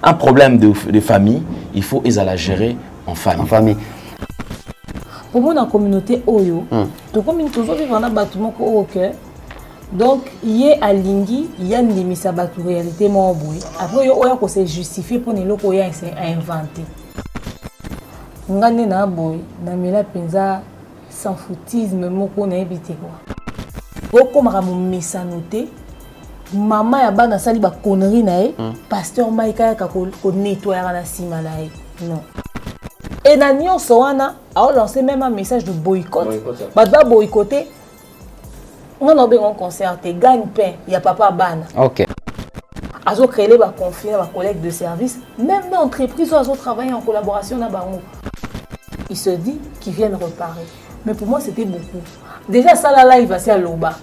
un problème de famille, il faut la gérer en famille. En famille. Pour moi, dans la communauté Oyo, tout comme nous toujours vivre dans un bâtiment au cœur. Donc, il y a à Lingui, il y a une mise à battre réalité mon bruit. Après, il y a qu'on s'est justifié pour nous qu'on a inventé. Ngane na boy, na mila penza sans foutisme moko na ebité quoi. Oko mara mo mesanoté. Maman ya bana sali ba connerie na e, pasteur Maïka ka ko nettoyer na sima na e. Non. Et na nyonso wana a lancé même un message de boycott. Ba ba boycotter. On a bien un concert, gagne pain, il y a papa bana. OK. Azo créer ba confier ba collègue de service, même dans l'entreprise azo travailler en collaboration na bango. Il se dit qu'ils viennent reparer. Mais pour moi, c'était beaucoup. Déjà, ça là, il va se à l'Oba.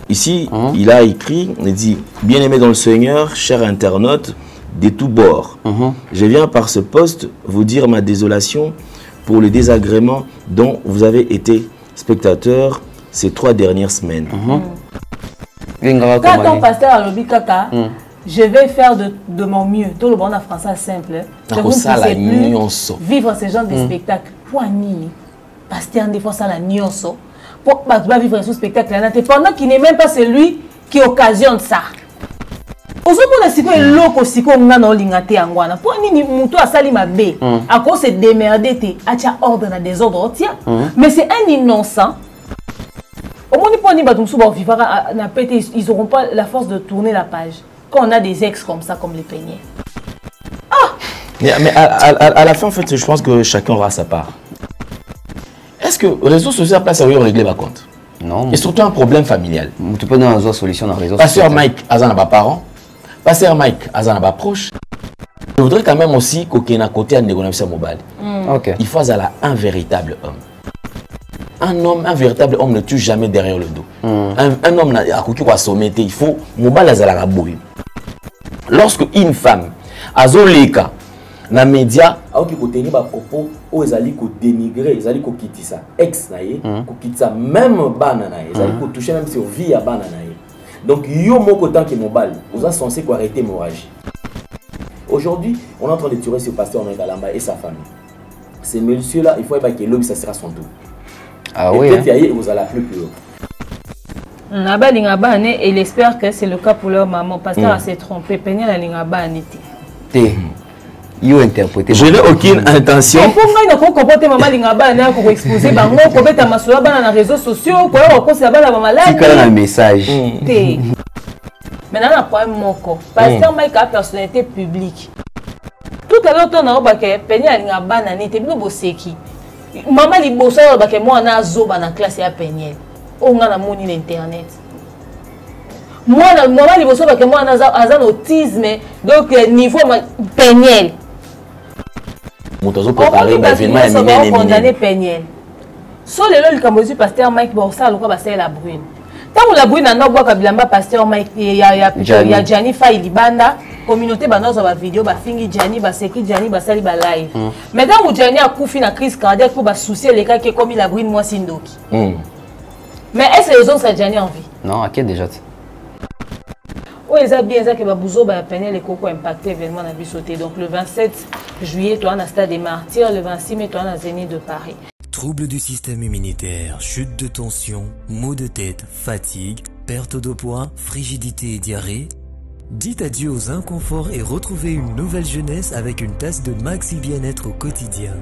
Ici, il a écrit, il dit, bien-aimé dans le Seigneur, cher internaute, de tous bords. Je viens par ce poste vous dire ma désolation pour le désagrément dont vous avez été spectateur ces 3 dernières semaines. Quand ton pasteur a lobby kaka, je vais faire de mon mieux. Tout le monde en français simple. Je vous ne plus vivre ce genre de spectacle. Pour Nini, pasteur des fois ça la nyonso. Pour vivre ce spectacle pendant qu'il n'est même pas celui qui occasionne ça. Ozomona siko eloko siko ngana olingate yangwana. Pour Nini muto asali mabe. À cause de démerder te acha ordre na désordre tia. Mais c'est un innocent. Au moins, ils n'auront pas la force de tourner la page. Quand on a des ex comme ça, comme les peignets. Ah! Mais à la fin, en fait, je pense que chacun aura sa part. Est-ce que le réseau social place à régler ma compte? Non. Et surtout un problème familial. Tu peux donner une solution dans le réseau social. Pasteur Mike, Azan n'a parents. Pasteur Mike, Azan n'a proche. Je voudrais quand même aussi qu'aucun côté à négocier mobile. Il faut un véritable homme. Un véritable homme ne tue jamais derrière le dos. Un homme a coquille à sommet, il faut mobile à lorsque une femme a zoleka na média a qui côté ni ba propos aux ezali ko dénigrer, ezali ko kitisa ex na ye, ko kitisa même bana na ye, ezali ko toucher même sur vie à bana na ye. Donc yo moko tant que mobile, vous êtes censé quoi arrêter l'hémorragie. Aujourd'hui, on est en train de tuer ce pasteur Mengalamba et sa famille. Ces messieurs-là, il faut que l'homme ça sera son tour. Ah oui. Peut-être vous allez plus haut. Et il espère que c'est le cas pour leur maman. Parce qu'elle s'est trompée. Peigner la ligne je n'ai aucune intention. Pour moi, il faut comporter maman lingaba pour exposer bango, pour mettre ma soeur dans les réseaux sociaux, pour cause la bana maman là. C'est quand un message. Maintenant, on a un problème moko. Parce que Mike a personnalité publique. Tout à l'heure, on a dit que peigner la lingaba n'était pas bosseki. Maman li bossa que moi na zoba na classe ya peigner. On a moni l'internet. Moi maman li bossa que moi na azan autisme donc niveau peigner. Motozo préparer l'événement condamné peigner. So lelo likambozi pasteur Mike bossa lokwa basé la brune. Tant la brune na boka bilamba pasteur Mike ya Jani Faye libanda. Communauté banozo ba vidéo ba fingi Jani ba seki Jani ba sali ba live. Mais dans où Jani a couffé na crise cardiaque pour ba soucier les cas qui comme il a brune moi sindoki. Mais est-ce que les autres ça Jani en vie? Non, OK déjà. Oh ils a bien ça que ba bouzo ba peine les coco impacté événement na bisoté. Donc le 27 juillet toi na stade des Martyrs, le 26 mai toi na Zénith de Paris. Troubles du système immunitaire, chute de tension, maux de tête, fatigue, perte de poids, frigidité et diarrhée. Dites adieu aux inconforts et retrouvez une nouvelle jeunesse avec une tasse de Maxi Bien-être au quotidien.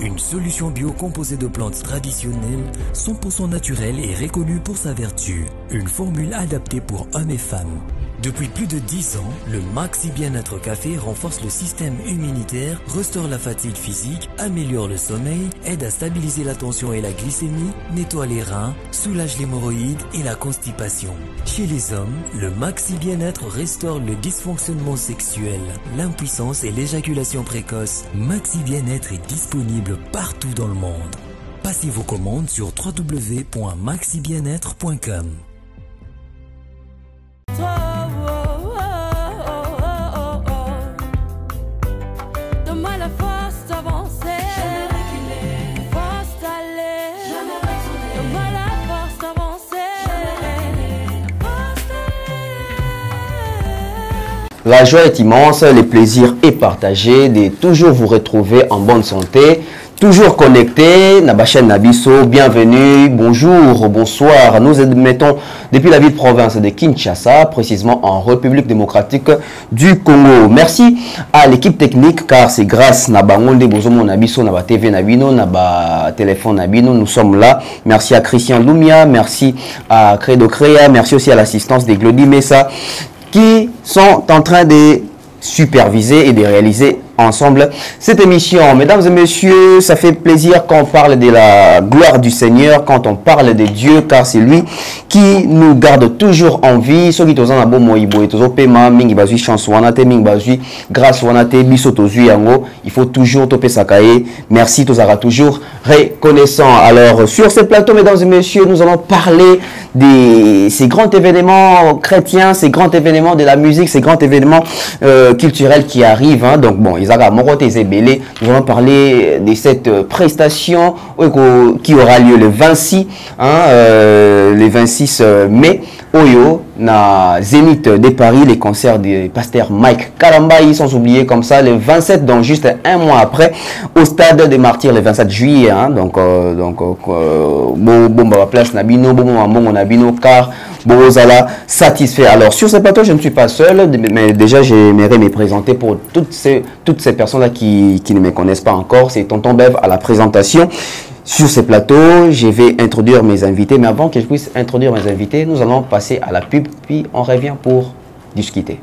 Une solution bio composée de plantes traditionnelles, 100% naturelle et reconnue pour sa vertu. Une formule adaptée pour hommes et femmes. Depuis plus de 10 ans, le Maxi Bien-être Café renforce le système immunitaire, restaure la fatigue physique, améliore le sommeil, aide à stabiliser la tension et la glycémie, nettoie les reins, soulage l'hémorroïde et la constipation. Chez les hommes, le Maxi Bien-être restaure le dysfonctionnement sexuel, l'impuissance et l'éjaculation précoce. Maxi Bien-être est disponible partout dans le monde. Passez vos commandes sur www.maxibienêtre.com. La joie est immense, le plaisir est partagé de toujours vous retrouver en bonne santé. Toujours connecté, na chaîne Nabiso, bienvenue, bonjour, bonsoir. Nous émettons depuis la ville province de Kinshasa, précisément en République démocratique du Congo. Merci à l'équipe technique car c'est grâce à Bangonde Bozomo Nabiso, na TV Nabino, na téléphone Nabino, nous sommes là. Merci à Christian Lumia, merci à Credo Crea, merci aussi à l'assistance des Glody Messa qui sont en train de superviser et de réaliser ensemble cette émission. Mesdames et messieurs, ça fait plaisir quand on parle de la gloire du Seigneur, quand on parle de Dieu, car c'est lui qui nous garde toujours en vie. Ceux qui sont en bon moïbo, tous paiement, mingi bazui chance wanate, mingi bazui grâce wanate, biso tozui yango. Il faut toujours toper sa cahier. Merci, tous sera toujours reconnaissant. Alors sur ce plateau, mesdames et messieurs, nous allons parler de ces grands événements chrétiens, ces grands événements de la musique, ces grands événements culturels qui arrivent. Hein. Donc bon, nous allons parler de cette prestation qui aura lieu le 26, le 26 mai, Oyo, na Zénith de Paris, les concerts du pasteur Mike Kalambayi, sans oublier comme ça, le 27, donc juste un mois après, au stade des Martyrs, le 27 juillet. Hein, donc place Nabino, bon Nabino, car Bozala satisfait. Alors sur ce plateau, je ne suis pas seul, mais déjà j'aimerais me présenter pour toutes ces personnes-là qui ne me connaissent pas encore. C'est Tonton Bev à la présentation. Sur ce plateau, je vais introduire mes invités, mais avant que je puisse introduire mes invités, nous allons passer à la pub, puis on revient pour discuter.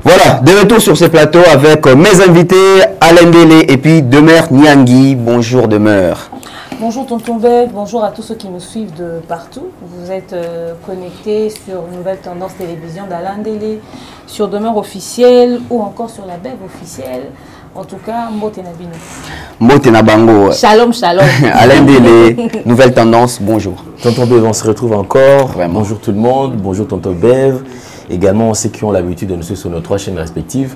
Voilà, de retour sur ce plateau avec mes invités, Alain Délé et puis Demeure Niangui. Bonjour Demeure. Bonjour Tonton Bev, bonjour à tous ceux qui nous suivent de partout. Vous êtes connectés sur Nouvelle Tendance Télévision d'Alain Délé, sur Demeure Officielle ou encore sur la Bev Officielle. En tout cas, Motenabino. Motenabango. Shalom, shalom. Alain Délé, Nouvelle Tendance, bonjour. Tonton Bev, on se retrouve encore. Vraiment. Bonjour tout le monde, bonjour Tonton Bev. Également, ceux qui ont l'habitude de nous suivre sur nos 3 chaînes respectives.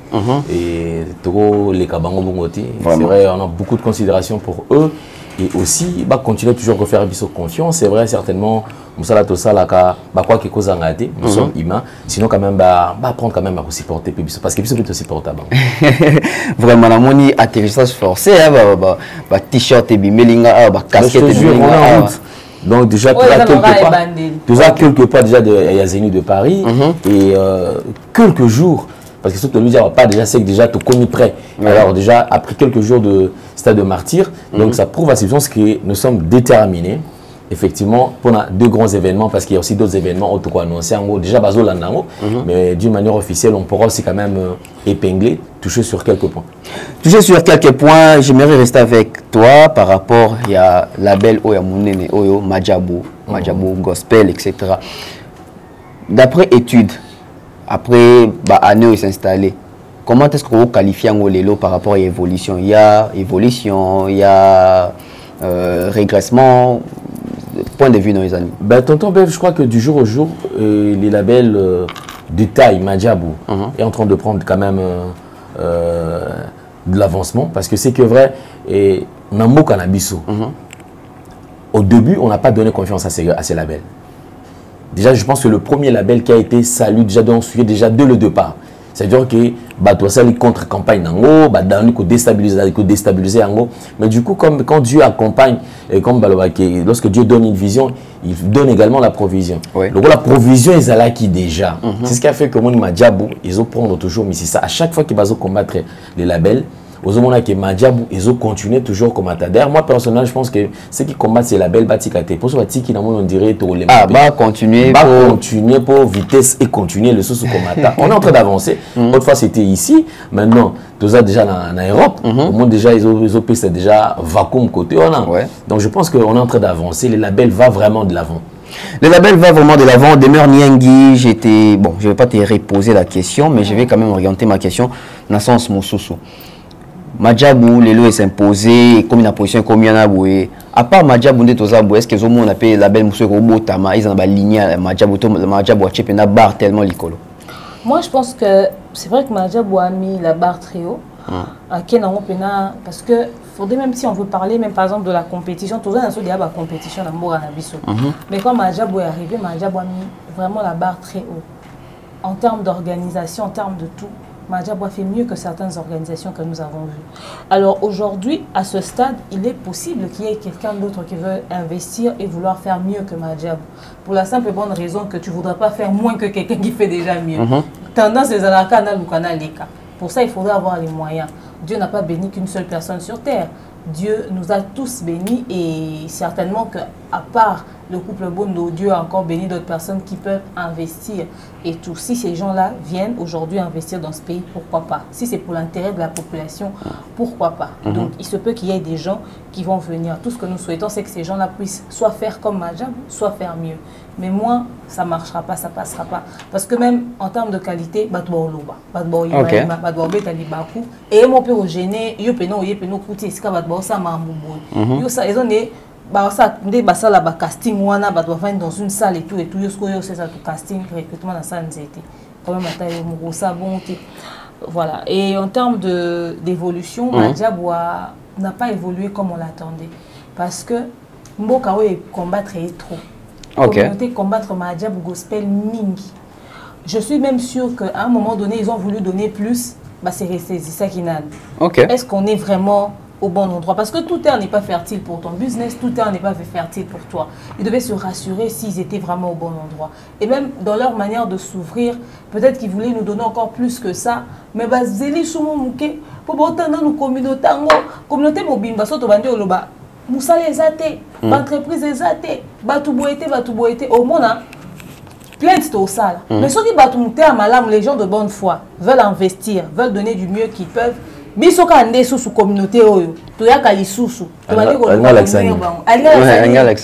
Et Toro, les Kabango Bongoti. C'est vrai, on a beaucoup de considération pour eux. et aussi bah continuer toujours à faire confiance. C'est vrai certainement nous sommes humains, sinon quand même bah apprendre quand même à supporter parce que c'est supportable. Vraiment la moni atterrissage forcé bah t-shirt et bimelinga bah casquette donc déjà quelque part déjà de Yazeni de Paris et quelques jours parce que surtout lui dire pas déjà c'est que déjà tout commis prêt. Alors déjà après quelques jours de stade de martyr, donc ça prouve à ce sens que nous sommes déterminés effectivement pour deux grands événements parce qu'il y a aussi d'autres événements autres quoi annoncés en gros déjà baso landango mais d'une manière officielle on pourra aussi quand même épingler toucher sur quelques points. Toucher sur quelques points, j'aimerais rester avec toi par rapport il y a label Oya Munene Oyo Madjabou gospel etc. D'après études après année s'installer. Comment est-ce que vous qualifiez en Lelo par rapport à l'évolution? Il y a évolution, il y a régressement. Point de vue dans les années. Ben, tonton Bev, je crois que du jour au jour, les labels de taille, Madjabou, est en train de prendre quand même de l'avancement parce que c'est que vrai, Nambo Canabiso, au début, on n'a pas donné confiance à ces labels. Déjà, je pense que le premier label qui a été salué déjà dès le départ. C'est-à-dire que ça les contre-campagne déstabiliser mais du coup comme quand Dieu accompagne et comme lorsque Dieu donne une vision il donne également la provision. Donc la provision ils là qui déjà c'est ce qui a fait que moi Madjabou ils ont prendre toujours mais c'est ça à chaque fois qu'ils vont combattre les labels aux hommes qui Madjabou ils ont continué toujours comme d'ailleurs moi personnellement je pense que ceux qui combattent ces labels batikate pour ça qui on dirait continuer pour vitesse et continuer le sous combattant on est en train d'avancer autrefois c'était ici maintenant tout ça déjà en Europe au moins déjà ils ont payé déjà vacuum côté donc je pense qu'on est en train d'avancer les labels va vraiment de l'avant. Le label va vraiment de l'avant. Demeure Niangui, bon, je ne vais pas te reposer la question, mais je vais quand même orienter ma question dans le sens Moussousou. Madjabou, les lois s'imposer, comme une position comme il y en a boué. À part Madjabou, est-ce que les hommes ont appelé la belle Moussou Robotama, ils ont la ligne Madjabou a chépé une barre tellement l'icolo. Moi, je pense que c'est vrai que Madjabou a mis la barre très haut. Parce que faudrait même si on veut parler même par exemple de la compétition, tout ça dans ce débat la compétition dans Mbora Nabiso. Mais quand Madjabou est arrivé, Madjabou a mis vraiment la barre très haut. En termes d'organisation, en termes de tout. Madjabou a fait mieux que certaines organisations que nous avons vues. Alors aujourd'hui, à ce stade, il est possible qu'il y ait quelqu'un d'autre qui veut investir et vouloir faire mieux que Madjabou. Pour la simple et bonne raison que tu ne voudras pas faire moins que quelqu'un qui fait déjà mieux. Tendance les alakana ou kanalika. Pour ça, il faudra avoir les moyens. Dieu n'a pas béni qu'une seule personne sur terre. Dieu nous a tous bénis et certainement qu'à part le couple Bondo, Dieu a encore béni d'autres personnes qui peuvent investir et tout. Si ces gens-là viennent aujourd'hui investir dans ce pays, pourquoi pas? Si c'est pour l'intérêt de la population, pourquoi pas? Donc il se peut qu'il y ait des gens qui vont venir. Tout ce que nous souhaitons, c'est que ces gens-là puissent soit faire comme Madjabou, soit faire mieux. Mais moi, ça ne marchera pas, ça ne passera pas. Parce que même en termes de qualité, et casting dans une salle et tout c'est ça casting recrutement dans salle quand même voilà. Et en termes d'évolution, Madjabou n'a pas évolué comme on l'attendait parce que Mboka combattre trop. Communauté combattre Madjabou gospel mingi. Je suis même sûre qu'à un moment donné ils ont voulu donner plus, c'est ça qui n'a. Est-ce qu'on est vraiment au bon endroit? Parce que tout terre n'est pas fertile pour ton business, tout terre n'est pas fertile pour toi. Ils devaient se rassurer s'ils étaient vraiment au bon endroit. Et même dans leur manière de s'ouvrir, peut-être qu'ils voulaient nous donner encore plus que ça. Mais zeli soumou mouké pour autant dans nos communautés mobile baso to bandi oloba musala ezate entreprise ezate batuboete au monde plainte au sale. Mais ceux qui battent à malam, les gens de bonne foi veulent investir, veulent donner du mieux qu'ils peuvent. Bisoka ande sous communauté oyo toyaka lisusu tobali ko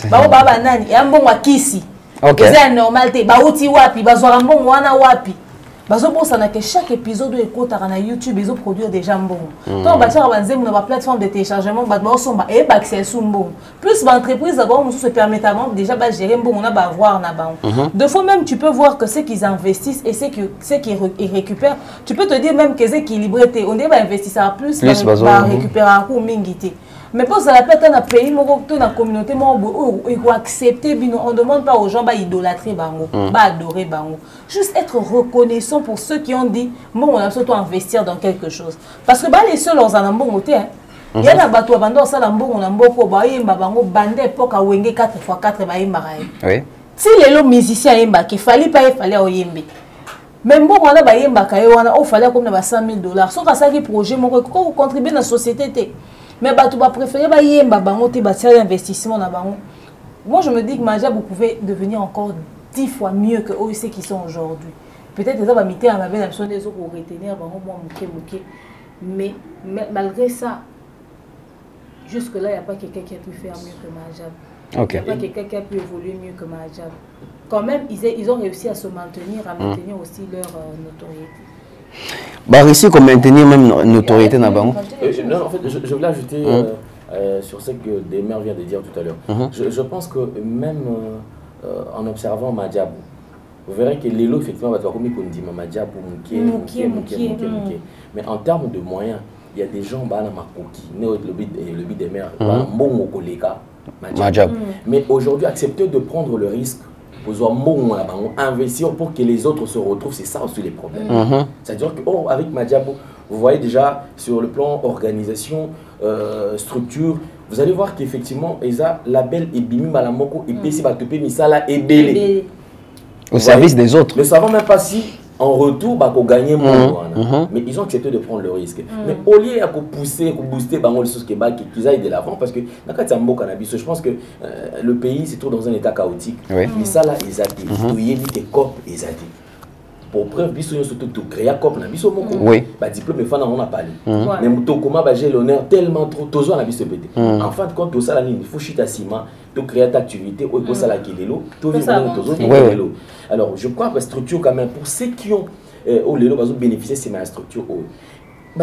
baba nani ya mbongo akisi c'est normal te bauti wapi bazwaka mbongo wana wapi bazobosana que chaque épisode ekotaka na YouTube ils ont produire déjà mbongo donc batiaka banzemu na ba plateforme de téléchargement bazosomba et accès sous mbongo plus ba entreprise d'abord nous se permettent déjà ba gérer mbongo na ba voir na banque deux fois même tu peux voir que ceux qui investissent et ceux qui récupèrent tu peux te dire même que c'est équilibré on dit ba investisseur plus ba récupérer un coup mingité Mais pour ça, la personne dans un pays, dans la communauté, il faut accepter. On ne demande pas aux gens d'idolâtrer Bango, d'adorer Bango. Juste être reconnaissant pour ceux qui ont dit, bon, on a surtout investir dans quelque chose. Parce que les seuls, on a un bon côté. Il y a des bateaux, on a un bon bandé époque à Wenge 4x4. Si les musiciens, il fallait pas au Yembe. Même bon, on a fallait comme $100 000. Sauf que ça qui projet, on contribue dans la société. Mais tu vas préférer investissement dans bango. Moi, je me dis que Majab, vous pouvez devenir encore 10 fois mieux que ceux qui sont aujourd'hui. Peut-être que ça va m'aider à ma belle option des autres pour retenir bango, mais malgré ça, jusque-là, il n'y a pas quelqu'un qui a pu faire mieux que Majab. Il n'y a pas quelqu'un qui a pu évoluer mieux que Majab. Quand même, ils ont réussi à se maintenir, à maintenir aussi leur notoriété. Bah, réussir à maintenir même notoriété dans Bango. Non, en fait, je voulais ajouter sur ce que Demer vient de dire tout à l'heure. Je pense que même en observant Majab, vous verrez que l'élo, effectivement, va être comme on dit Majab ou mais en termes de moyens, il y a des gens qui ont le but des mers, Majab. Mais aujourd'hui, accepter de prendre le risque, investir pour que les autres se retrouvent, c'est ça aussi les problèmes. C'est-à-dire qu'avec Majab, vous voyez déjà sur le plan organisation, structure, vous allez voir qu'effectivement, Eza, label et Bimi Malamoko, et Pessi Batopé Misala et Bélé. Au service des autres. Ne savons même pas si en retour, bah, qu'on gagne moins. Mais ils ont accepté de prendre le risque. Mais au lieu de pousser, de booster les choses qu'ils aillent de l'avant, parce que je pense que le pays se trouve dans un état chaotique. Mais ça, là, ils ont dit que COP, ils ont dit. Pour preuve, ils ont surtout créé COP. Ils ont diplôme, mais on a parlé. Mais comment j'ai l'honneur tellement trop, tous on a vu se péter. En fin de compte, tout ça, il faut chuter à ciment, tout créer ta activité, ou ça, là, qui est l'eau, tout vivre dans l'eau. Alors, je crois que la structure, quand même, pour ceux qui ont bénéficié de cette structure,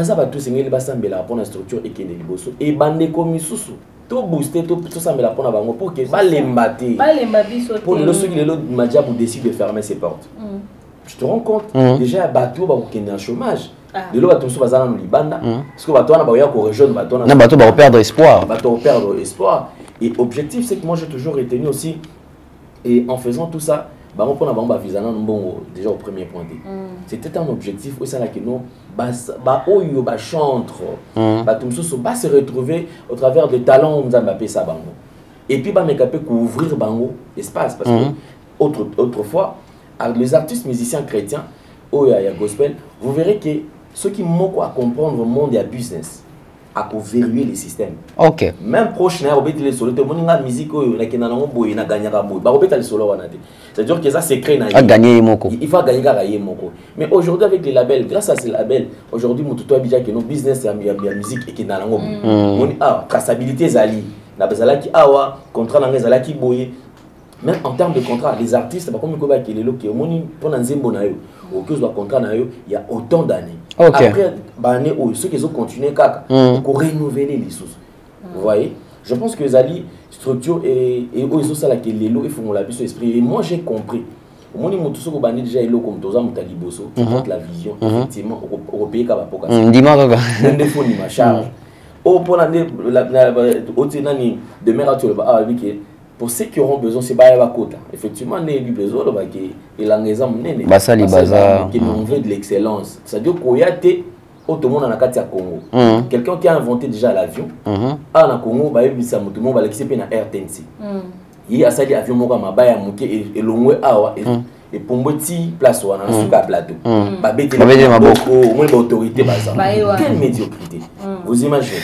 ça va tout signer, ça va pour la structure et qui est liboso. Et bande comme sous tout booster, tout ça va pour la banque pour que pas les mater. Pour le ceux qui les autres Majab décident de fermer ses portes. Tu te rends compte, déjà, bateau va qu'il y a un chômage. De l'eau, bateau va dans le Liban. Parce que bateau va rejoindre bateau. Non, bateau va perdre espoir. Bateau va perdre espoir. Et l'objectif, c'est que moi, j'ai toujours retenu aussi, et en faisant tout ça, on prend la visa déjà au premier point. C'était un objectif où ça là que nous chantre va se retrouver au travers des talents nous avons ça bango. Et puis bah capable couvrir bango espace parce que autrefois les artistes musiciens chrétiens au ya gospel, vous verrez que ceux qui manquent à comprendre le monde et business à verrouiller les systèmes. OK. Même proche na obéti les solo, tout le monde a musique na kenana boy na gagnaka boy. Ba obéti les solo wana. C'est-à-dire que ça c'est créé na. A gagner moko. Il faut gagner gagner moko. Mais aujourd'hui avec les labels, grâce à ces labels, aujourd'hui mon tuto habija que nos business ya musique et que na lango. On traçabilité zali. Na bezala ki awa, contrat na ngezala ki boy. Même en termes de contrat, les artistes, comme il y a des gens qui ont contrat, il y a autant d'années. Après, ceux qui ont continué, pour renouveler les sources. Vous voyez? Je pense que Zali, structure et ils ont ça là qui est l'élo, ils font la puissance esprit. Et moi, j'ai compris. Au moment où tout ce qu'on a déjà élo comme Toza Moutaliboso, la vision, effectivement, au pays qui a pas dis-moi, un défaut ni ma charge. Au pour l'année, au tenani de mer à tout le bas, pour ceux qui auront besoin, c'est pas la quota. Effectivement, on a besoin de l'engagement. On veut de l'excellence. C'est-à-dire qu'il y a tout le monde en a Congo. Quelqu'un qui a inventé déjà l'avion, en Congo, il y a tout le monde qui a Air TNC. Il y a ça, l'avion et l'ongwe awa et pour moi, place où on a un plateau. Autorité. Quelle médiocrité. Vous imaginez.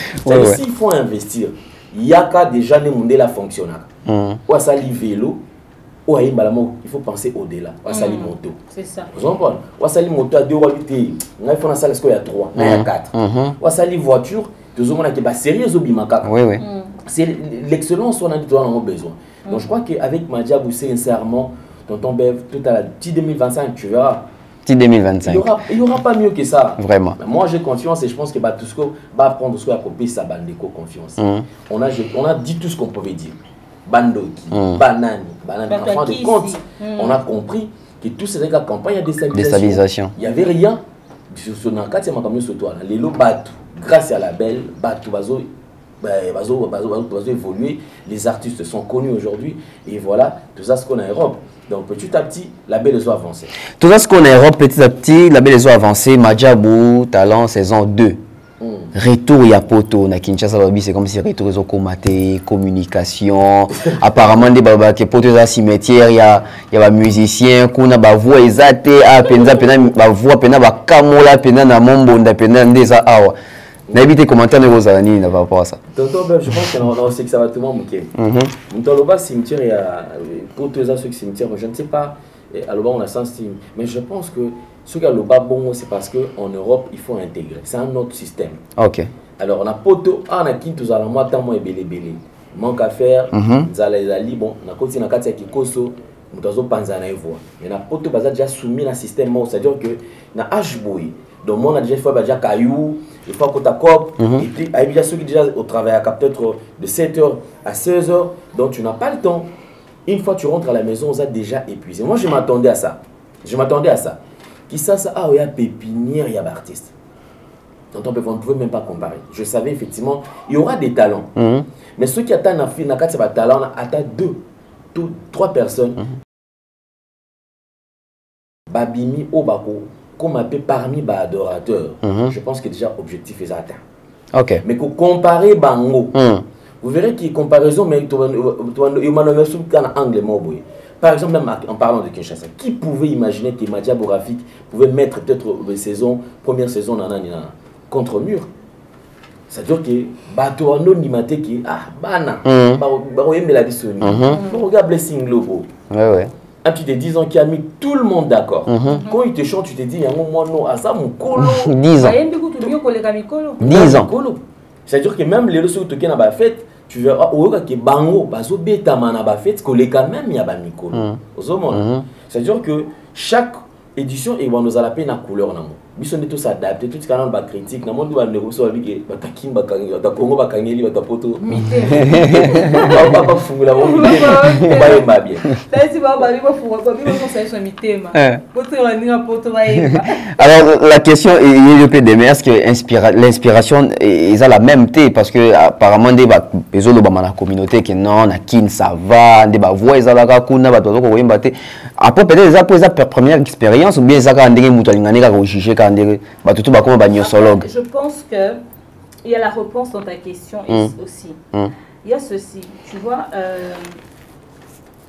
S'il faut investir, il y a qu'à déjà demander la fonctionnaire. Ou à sali vélo, ou à il faut penser au-delà. Ou à sali moto. C'est ça. Vous comprenez? Ou à sali moto à 2 roues, il faut dans salle il y a 3, il y a 4. Ou à sali voiture, tout le monde a sérieux au bimaka. C'est l'excellence qu'on a besoin. Donc je crois qu'avec Majab, sincèrement, tonton Bev, tout à la 2025, tu verras. 2025. Il n'y aura pas mieux que ça. Vraiment. Mais moi, j'ai confiance et je pense que tout ce qu'on va prendre, ce qu'on a copié, ça va confiance. On a dit tout ce qu'on pouvait dire. Bandoki, banane, en fin de compte, on a compris que tout ces campagnes de déstabilisation. Il n'y avait rien. Sur le cas, c'est ma sur toi. Les lots battent grâce à la belle, battent bazo évoluer, les artistes sont connus aujourd'hui, et voilà, tout ça ce qu'on a en Europe. Donc petit à petit, la belle a avancé. Tout ça ce qu'on a en Europe, petit à petit, la belle a avancé. Madjabou, Talent, saison 2. Retour il y a poto na Kinshasa c'est comme si retour ils ont commenté communication apparemment des baba qui poto dans cimetière il y a ba musicien kuna ba voix ezate a penza pena ba voix pena ba kamola pena na mombonda pena ndeza awa na éviter commentaire ne rozani na pas ça tonton je pense qu'on a aussi que ça va tout le monde Mutaloba cimetière il y a poto za ce cimetière je ne sais pas alors on a sens mais je pense que ce qui est le bas bon, c'est parce qu'en Europe, il faut intégrer. C'est un autre système. Ok. Alors, on a poto, on a qui tous à la moitié, moi, et belé. Manque à faire, zali, bon, on a continué à faire Kikoso, on a panzana et voix. Mais on a poto, déjà soumis à un système, c'est-à-dire que, on a H-boy. Donc, on a déjà fait déjà caillou, il faut qu'on t'accorde. Et puis, il y a ceux qui déjà au travail, peut-être de 7h à 16h. Donc, tu n'as pas le temps. Une fois que tu rentres à la maison, on a déjà épuisé. Moi, je m'attendais à ça. Qui ça, il y a pépinière, il y a artistes. Donc on ne pouvait même pas comparer. Je savais effectivement, il y aura des talents. Mais ceux qui attendent un talent, attendent 3 personnes. Babimi Obako, comme appelé parmi les adorateurs. Je pense que déjà l'objectif est atteint. Ok. Mais qu'on compare Bango, vous verrez qu'il y a une comparaison, mais il y a un angle mobile. Par exemple, même en parlant de Kinshasa, qui pouvait imaginer que Madjabou Rafik pouvait mettre peut-être première saison contre mur? C'est-à-dire que Bato Anonimate qui Bana, regarde Blessing Lobo. Un petit de 10 ans qui a mis tout le monde d'accord. Quand il te chante, tu te dis, il y a un moment, non, à ça, mon colo. 10 ans. 10 ans. C'est-à-dire que même les leçons qui ont été faites, tu verras que bango bazo beta mana ba fait que quand même il y a ba mikolo c'est-à-dire que chaque édition et on nous a la peine à couleur namo biso neto s'adapter tout canal ba critique na monde ba ndeko so biki ba takim ba kangi ba kongo ba kangeli ba poto ba ba fungula ba yemba bien si ba ba ba fungula ba bi ça so mitema poto la ninga poto ba yemba. Alors la question est le PDM, est-ce que l'inspiration est la même thé parce que apparemment des ba bezolo ba na communauté que non na kin ça va des ba voix ezala ka kuna ba to ko yemba té après peut-être ça pour sa première expérience ou bien ça ka ndenge mutu alingani ka juger ka ndenge ba tout ba comme ba nyosologue. Je pense que il y a la réponse dans ta question aussi. Il y a ceci, tu vois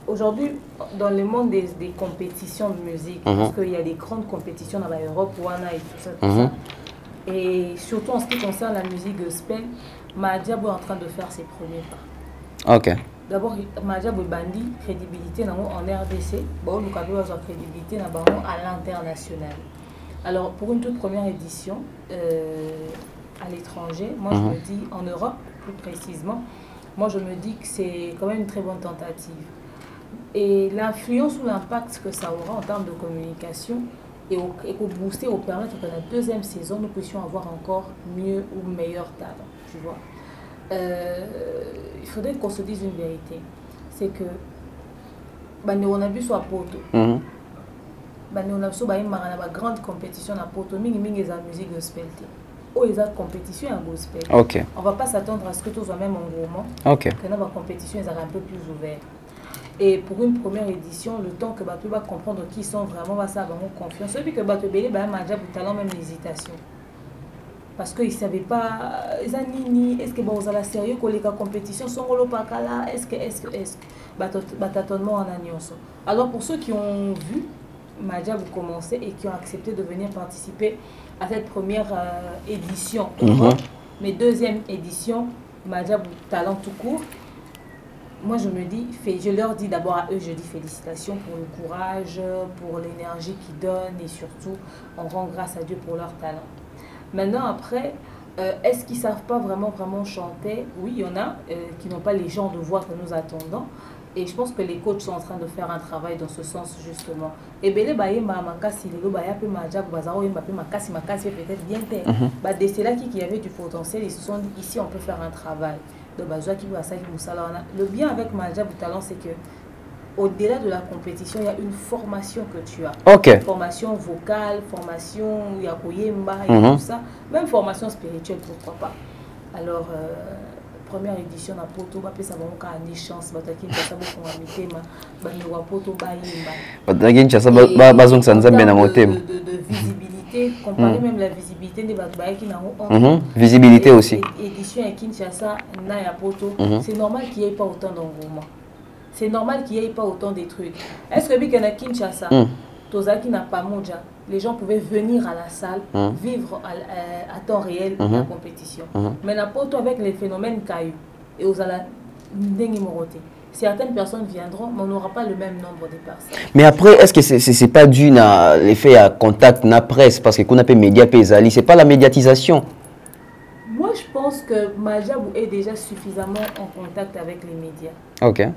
aujourd'hui, dans le monde des compétitions de musique, parce qu'il y a des grandes compétitions dans l'Europe, Wana et tout ça, et surtout en ce qui concerne la musique gospel, Madjabou est en train de faire ses premiers pas. Ok. D'abord, Madjabou bandi crédibilité en RDC, bon, nous avons besoin de crédibilité à l'international. Alors, pour une toute première édition à l'étranger, moi je me dis, en Europe plus précisément, moi je me dis que c'est quand même une très bonne tentative. Et l'influence ou l'impact que ça aura en termes de communication et pour booster, pour permettre que la deuxième saison, nous puissions avoir encore mieux ou meilleur talent, tu vois. Il faudrait qu'on se dise une vérité, c'est que on a vu sur Poto, on a vu une grande compétition à Poto, mingi la musique gospel. Oh, ils ont compétition à gospel. Ok. On ne va pas s'attendre à ce que tout soit même en mouvement. Ok. Que la compétition est un peu plus ouverte. Et pour une première édition, le temps que Bato va comprendre qui sont vraiment, va savoir confiance. Et puis que Bato Bélé, Madjabou talent même l'hésitation. Parce qu'ils ne savaient pas, est-ce que vous avez sérieux que les compétitions sont là, est-ce que, Batatonnement en agnon. Alors pour ceux qui ont vu Madjabou commencer et qui ont accepté de venir participer à cette première édition, mais deuxième édition, Madjabou talent tout court. Moi, je me dis, je leur dis d'abord à eux, je dis félicitations pour le courage, pour l'énergie qu'ils donnent et surtout, on rend grâce à Dieu pour leur talent. Maintenant, après, est-ce qu'ils ne savent pas vraiment chanter? Oui, il y en a qui n'ont pas les genres de voix que nous attendons. Et je pense que les coachs sont en train de faire un travail dans ce sens, justement. Et bien, peut-être là qui y avait du potentiel, ils se sont dit, ici, on peut faire un travail. Le bien avec Madjabou Talent, c'est que au-delà de la compétition, il y a une formation que tu as. Ok. Formation vocale, formation yakoyemba et tout ça. Même formation spirituelle, pourquoi pas. Alors, première édition na poto ba pesa bango ka ni chance bataki pesa beaucoup en mitema ba ni wa poto ba yimba bataki nchasa bazong sanzambe na motema de visibilité comparer même la visibilité des batba qui na visibilité aussi édition à Kinshasa na ya poto c'est normal qu'il y ait pas autant d'engouement, c'est normal qu'il y ait pas autant de trucs. Est-ce que bien à Kinshasa Tozaki n'a pas moja, les gens pouvaient venir à la salle, vivre à temps réel la compétition. Mais la poto avec les phénomènes cailloux et aux ala moroté. Certaines personnes viendront, mais on n'aura pas le même nombre de personnes. Mais après, est-ce que c'est pas dû à l'effet à contact na presse parce que qu'on appelle média pesali, c'est pas la médiatisation? Moi, je pense que Majabou est déjà suffisamment en contact avec les médias. Ok.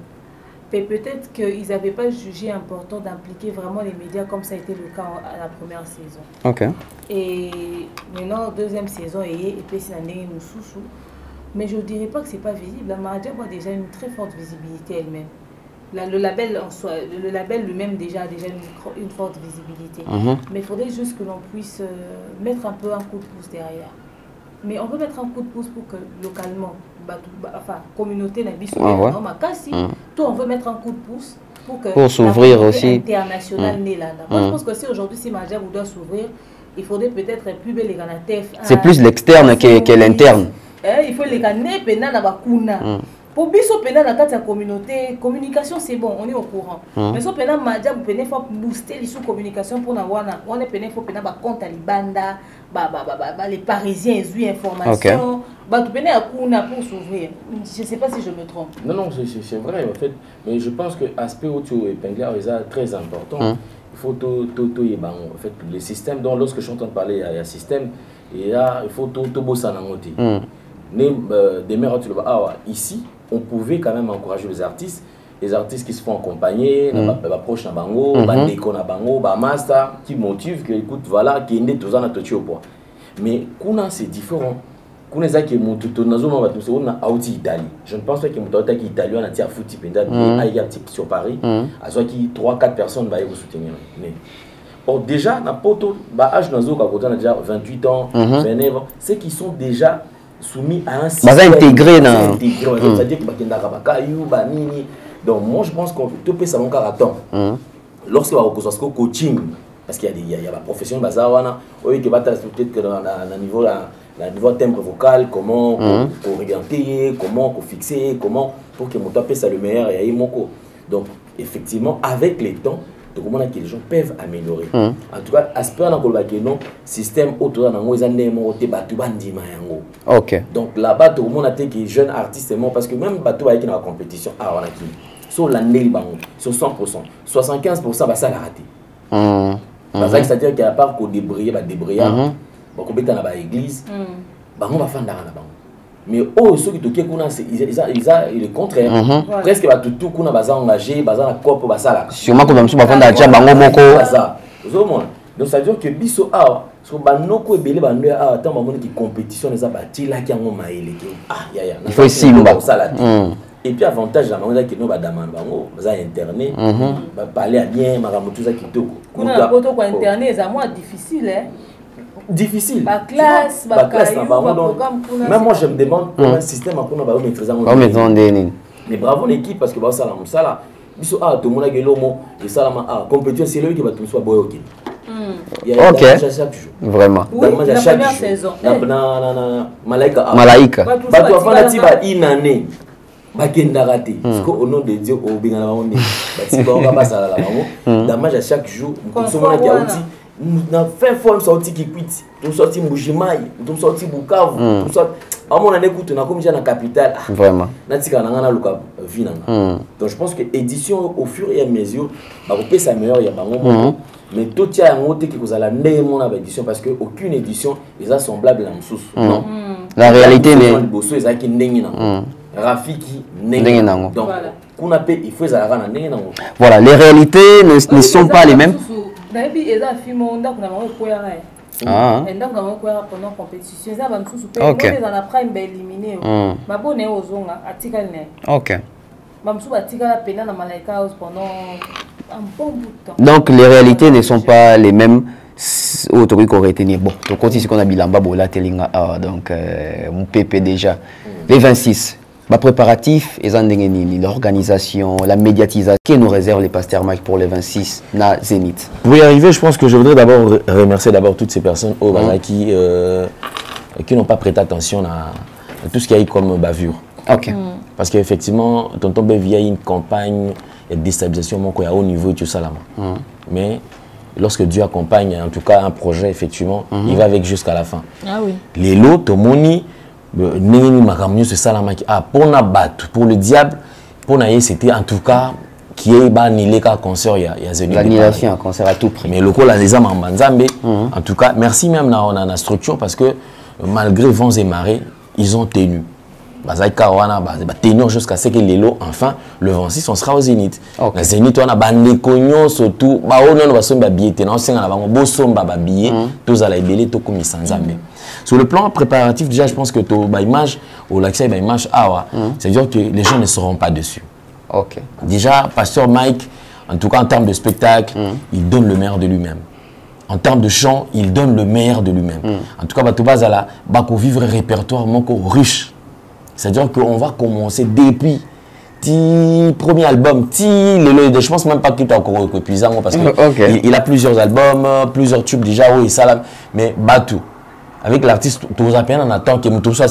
Et peut-être qu'ils n'avaient pas jugé important d'impliquer vraiment les médias comme ça a été le cas à la première saison. Ok. Et maintenant, deuxième saison, et puis c'est l'année sous. Mais je ne dirais pas que ce n'est pas visible. La Mahadjab a déjà une très forte visibilité elle-même. Le label en soi, le label lui-même déjà a une forte visibilité. Mais il faudrait juste que l'on puisse mettre un peu un coup de pouce derrière. Mais on peut mettre un coup de pouce pour que localement, enfin, communauté n'a tout on veut mettre un coup de pouce pour s'ouvrir aussi international Moi je pense que si aujourd'hui si Mahadjab doit s'ouvrir, il faudrait peut-être plus belle les TF. C'est plus l'externe que l'interne. Il faut les gagner pendant la bakuna. Pour biso pendant la carte communauté, communication c'est bon, on est au courant. Mais so pendant Mahadjab pendant faut booster les sous-communication pour na wana, on est pendant faut pendant ba compte à libanda, les Parisiens ils ont information, tout pendant à kuna pour s'ouvrir. Je sais pas si je me trompe. Non c'est vrai en fait, mais je pense que aspect où tu épingles est très important. Il faut tout en fait le système dont lorsque je suis en train de parler il y a un système et là il faut tout bosser en côté. Ici, on pouvait quand même encourager les artistes qui se font accompagner, proche na bango, déco na bango, master, qui motive, que écoute, voilà, qui est tous en au poids. Mais kuna c'est différent. Kuna ça qui est mon tout nazo on a outil Italie. Je ne pense pas que mon tata qui italien on a tia fouti penda, il y a sur Paris, à soit qui 3-4 personnes va vous soutenir. Mais or déjà na poto âge nazo quand on a déjà 28 ans, 29 ans, ceux qui sont déjà soumis à un système intégré c'est-à-dire que donc moi je pense qu'on peut ça mon caractère lorsque on a coaching parce qu'il y a la profession bazawana qui va peut-être que dans le niveau timbre vocal comment orienter comment fixer comment pour que mon tapé ça le meilleur et donc effectivement avec les temps donc comment que les gens peuvent améliorer. En tout cas, aspect dans le non système autour dans les années monté batu bandima yango. OK. Donc là-bas tout le monde a été que jeune artiste parce que même batu avec dans la compétition on a qui sur l'année bango sur 100% 75% va ça la rater. C'est-à-dire qu'il y a pas qu'au débrayer bon qu'on dans la église bango va faire dans la bango. Mais ceux qui toquent ils a le contraire presque va tout kuna baza engagé baza la cope baza la sûrement comme ça va faire bango moko baza donc ça veut dire que biso so banoko ebele bando tant bango qui compétition les abati là qui en maïle il faut simba et puis avantage la bango que no ba demande bango baza interné ba parler à bien maramu tout ça qui toko kuna poto ko interné ça moins difficile difficile. La classe, même moi je me demande comment un système a maîtriser. Mais bravo l'équipe parce que ça la musala. Biso tout le monde a gelomo et ça la compétition c'est lui qui va tout soit boy OK. OK. Vraiment. Oui, la première saison. Malaika. Bato afana tiba inane. Bakenda raté. Parce qu'au nom de Dieu au bingana on est. Bati ba ba ça la bango. Damage à chaque jour. Nous sommes qui a outil. Na fin fois sorti qui quitte tout sorti Mbujimayi tout sorti Bukavu tout sorti à mon année écoute na comme j'ai na capitale vraiment na tika na ngana luka vinanga donc je pense que édition au fur et à mesure ba ko pesa meilleur ya bango mais tout tia ngote qui kozala ndé mon na édition parce que aucune édition est semblable à msusu non la réalité n'est bosso ezaki ndenge na Rafiki ndenge nango donc kuna pe il faut ezala na ndenge nango voilà les réalités ne sont pas les mêmes. Pendant compétition, OK. Donc les réalités ne sont pas les mêmes. Autori qu'on retenir bon donc quand ici qu'on a bilamba bola telinga donc mon PP déjà les 26 préparatif, l'organisation, la médiatisation, que nous réserve les pasteurs Mike pour les 26 na Zénith? Pour y arriver, je pense que je voudrais d'abord remercier toutes ces personnes qui n'ont pas prêté attention à tout ce qu'il y a eu comme bavure. Parce qu'effectivement, tonton Bev, il y a une campagne de déstabilisation à haut niveau et tout ça là. Mais lorsque Dieu accompagne, en tout cas un projet, effectivement, il va avec jusqu'à la fin. Ah oui. Les lots, Tomoni, c'est ça la pour le diable, pour c'était en tout cas qui est annulé qu'un concert, il y a l'annulation, un concert à tout prix. Mais le coup, les âmes en tout cas, merci même dans la structure parce que malgré vents et marées, ils ont tenu. Tenir jusqu'à ce que les lots, enfin, le 26, on sera au Zénith. Le Zénith, on a des cognons surtout. Sur le plan préparatif, déjà, je pense que l'image, c'est-à-dire que les gens ne seront pas dessus. Déjà, Pasteur Mike, en tout cas en termes de spectacle, il donne le meilleur de lui-même. En termes de chant, il donne le meilleur de lui-même. En tout cas, vivre un répertoire riche. C'est-à-dire qu'on va commencer depuis le premier album, je pense même pas qu'il est encore épuisant parce qu'il a plusieurs albums, plusieurs tubes déjà, mais Batou. Avec l'artiste, on attend que nous soit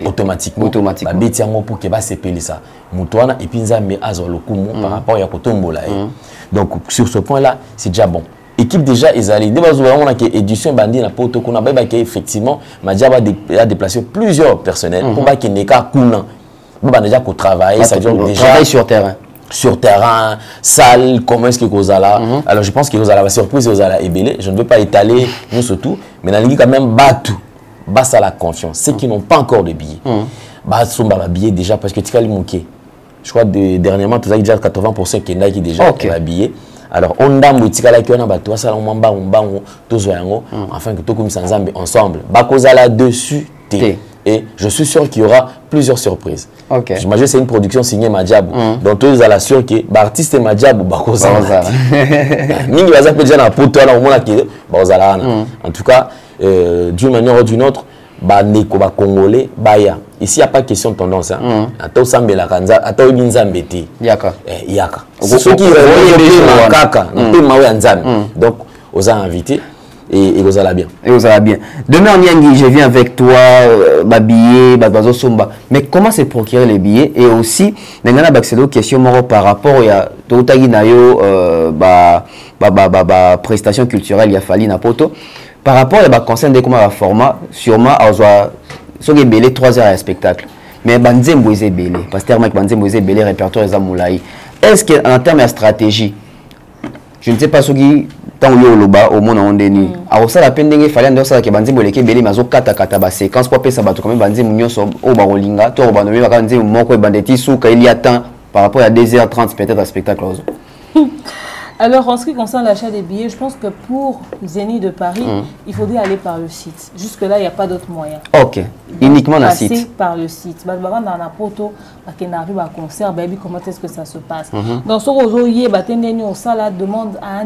automatiquement. Pour qu'il va s'épeler ça. Et puis par rapport à Kotombola. Donc sur ce point-là, c'est déjà bon. Équipe déjà, ils allaient. Dès qu'on a édition bandit na poto qu'on a effectivement, Madia a déplacé plusieurs personnels pour qu'il n'y ait qu'à Kuna. Déjà qu'on travaille, ça veut dire déjà travail sur terrain. Sur terrain, salle, comment est-ce que Kozala. Alors je pense que Kozala va surprise, Kozala est belé. Je ne veux pas étaler, nous surtout, mais dans la ligue quand même Batou. Basse à la confiance. Ceux qui n'ont pas encore de billets, Bassou va billets déjà parce que tu as le manqué. Je crois que dernièrement, tu as déjà 80% qui est déjà habillé. Alors, on a un petit cas qui a ça, afin que tout comme ça ensemble. Bakoza là-dessus, et je suis sûr qu'il y aura plusieurs surprises. J'imagine que c'est une production signée Madjabou. Donc, tous les à sûr que l'artiste est Madjabou, Bakoza. Mingi va déjà dans la poto, en tout cas, d'une manière ou d'une autre, Neko ba Congolais, Baya. Ici, il n'y a pas question de tendance. Attends, Sambela Kanza, attends, Nzambeti. Yaka. Yaka. Ceux qui ont Kaka, donc, aux a invités et aux a bien. Et aux a bien. Demain, Nyangi, je viens avec toi, Babillet, Babazo Somba. Mais comment se procurer les billets? Et aussi, Nengana Baxedo, question par rapport à Totagi Nayo, prestation culturelle, il y a fallu Napoto. Par rapport à la concerne de comment la format, sûrement, on a belé 3 heures à spectacle. Mais Banzembo est belé. Pasteur Mike Banzembo est belé, répertoire est moulaï. Est-ce qu'en termes de stratégie, je ne sais pas ce qui tant au loba au monde en déni. Alors ça la peine de fallait dans ça que Banzembo est belé, mais kata séquence pour ça bateau quand même Banzembo nyonso au barolinga, to bandomé Banzembo moko bandeti sou quand il y a temps par rapport à 2h30 peut-être à spectacle. Alors, en ce qui concerne l'achat des billets, je pense que pour Zénith de Paris, il faudrait aller par le site. Jusque-là, il n'y a pas d'autre moyen. Uniquement dans le site. Par le site. Dans la photo, quand on arrive à concert, comment est-ce que ça se passe? Dans ce réseau, ça demande à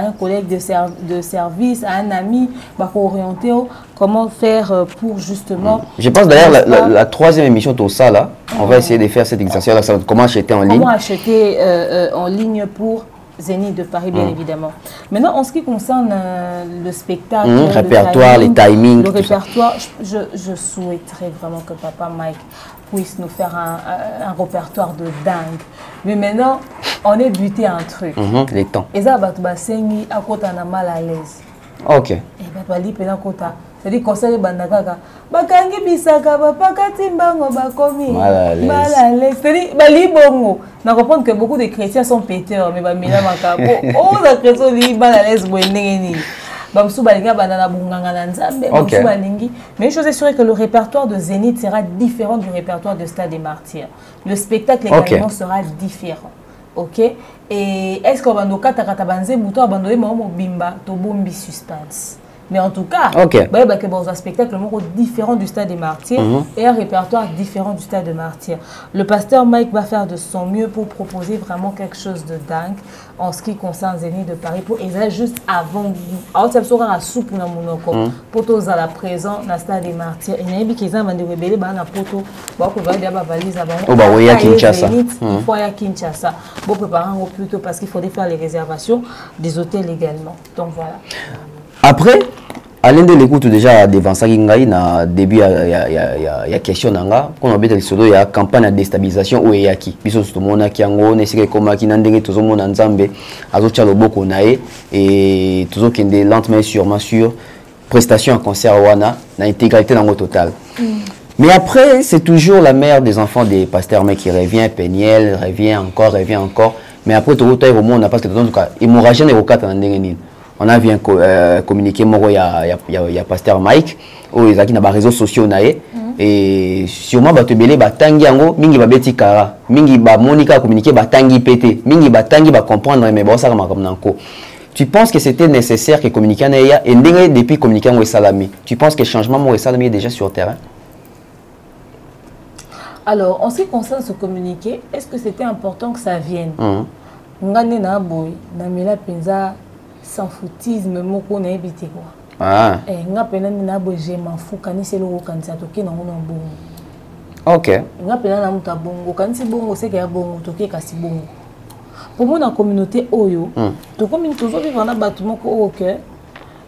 un collègue de service, à un ami, pour orienter comment faire pour justement... Je pense d'ailleurs la 3e émission de ça, là, on va essayer de faire cet exercice. Comment acheter en ligne? Comment acheter en ligne pour Zénith de Paris, bien évidemment. Maintenant, en ce qui concerne le spectacle, le répertoire, les timings, le répertoire, je souhaiterais vraiment que Papa Mike puisse nous faire un répertoire de dingue. Mais maintenant, on est buté à un truc. Les temps. Et ça, Basengi, à côté, on a mal à l'aise. Et Bali pena kota. C'est-à-dire conseil bandakaka. Bakangi bisaka bapakati mbango bakomi. Mal à l'aise. C'est-à-dire bali bongo. On comprend que beaucoup de chrétiens sont péteurs mais bamina makabo. Oh la chrétien li mal à l'aise boendengeni. Bamsou balinga banana bunganga na nzambe. Bamsou balingi. Mais une chose est sûre que le répertoire de Zénith sera différent du répertoire de Stade des Martyrs. Le spectacle également sera différent. Ok? Et est-ce qu'on va nous kata banze muto abandonner mon bimba to bombi suspense? Mais en tout cas, okay. Il y a un spectacle différent du Stade des Martyrs et un répertoire différent du Stade des Martyrs. Le pasteur Mike va faire de son mieux pour proposer vraiment quelque chose de dingue en ce qui concerne Zénith de Paris. Pour et juste avant vous. Alors, ça sera à soupe pour nous pour tous à la présent dans le Stade des Martyrs. Il y a des gens qui ont rebellé dans la poto. Beaucoup de gens valise avant. Il y a Kinshasa. Il faut à Kinshasa. Beaucoup préparant plutôt parce qu'il faudrait faire les réservations des hôtels également. Donc voilà. Après, à l'un de l'écoute déjà devant ça, il y a début, il y a question d'anga. Quand on a dit il y a campagne de déstabilisation où il y a qui. Biso tout le monde qui a ngone, c'est que comme qui n'endenge tout le monde en Zambie, azo tchalo boko nae et tout qui est lentement sûrement sur prestation en concert wana, na intégralité dans le total. Mais après, c'est toujours la mère des enfants des pasteurs mais qui revient, Peniel, revient encore. Mais après tout le monde n'a pas que tout cas, hémorragie n'est au cas d'endenge. On a bien communiqué, il y a pasteur Mike, où il y a des réseaux sociaux. Et sûrement, il y a des gens qui ont été kara, mingi ba Monica communiqué, batangi pété, mingi batangi ba comprendre, mais bon, ça comme nanko. Tu penses que c'était nécessaire que communiquer et depuis communiquer avec Salami, tu penses que le changement avec Salami est déjà sur le terrain? Alors, en ce qui concerne ce communiqué, est-ce que c'était important que ça vienne? Ngane na boy, na mila penza sans foutisme moko na ebité quoi. Ah. Nga pena na boy je m'en fous kanisi lo kanisa toke na ngona bongo. OK. Nga pena na muta bongo kanisi bongo c'est que ya bongo toke kasi bongo. Pour moi, dans la communauté Oyo, tout comme toujours vivre dans batu moko au cœur.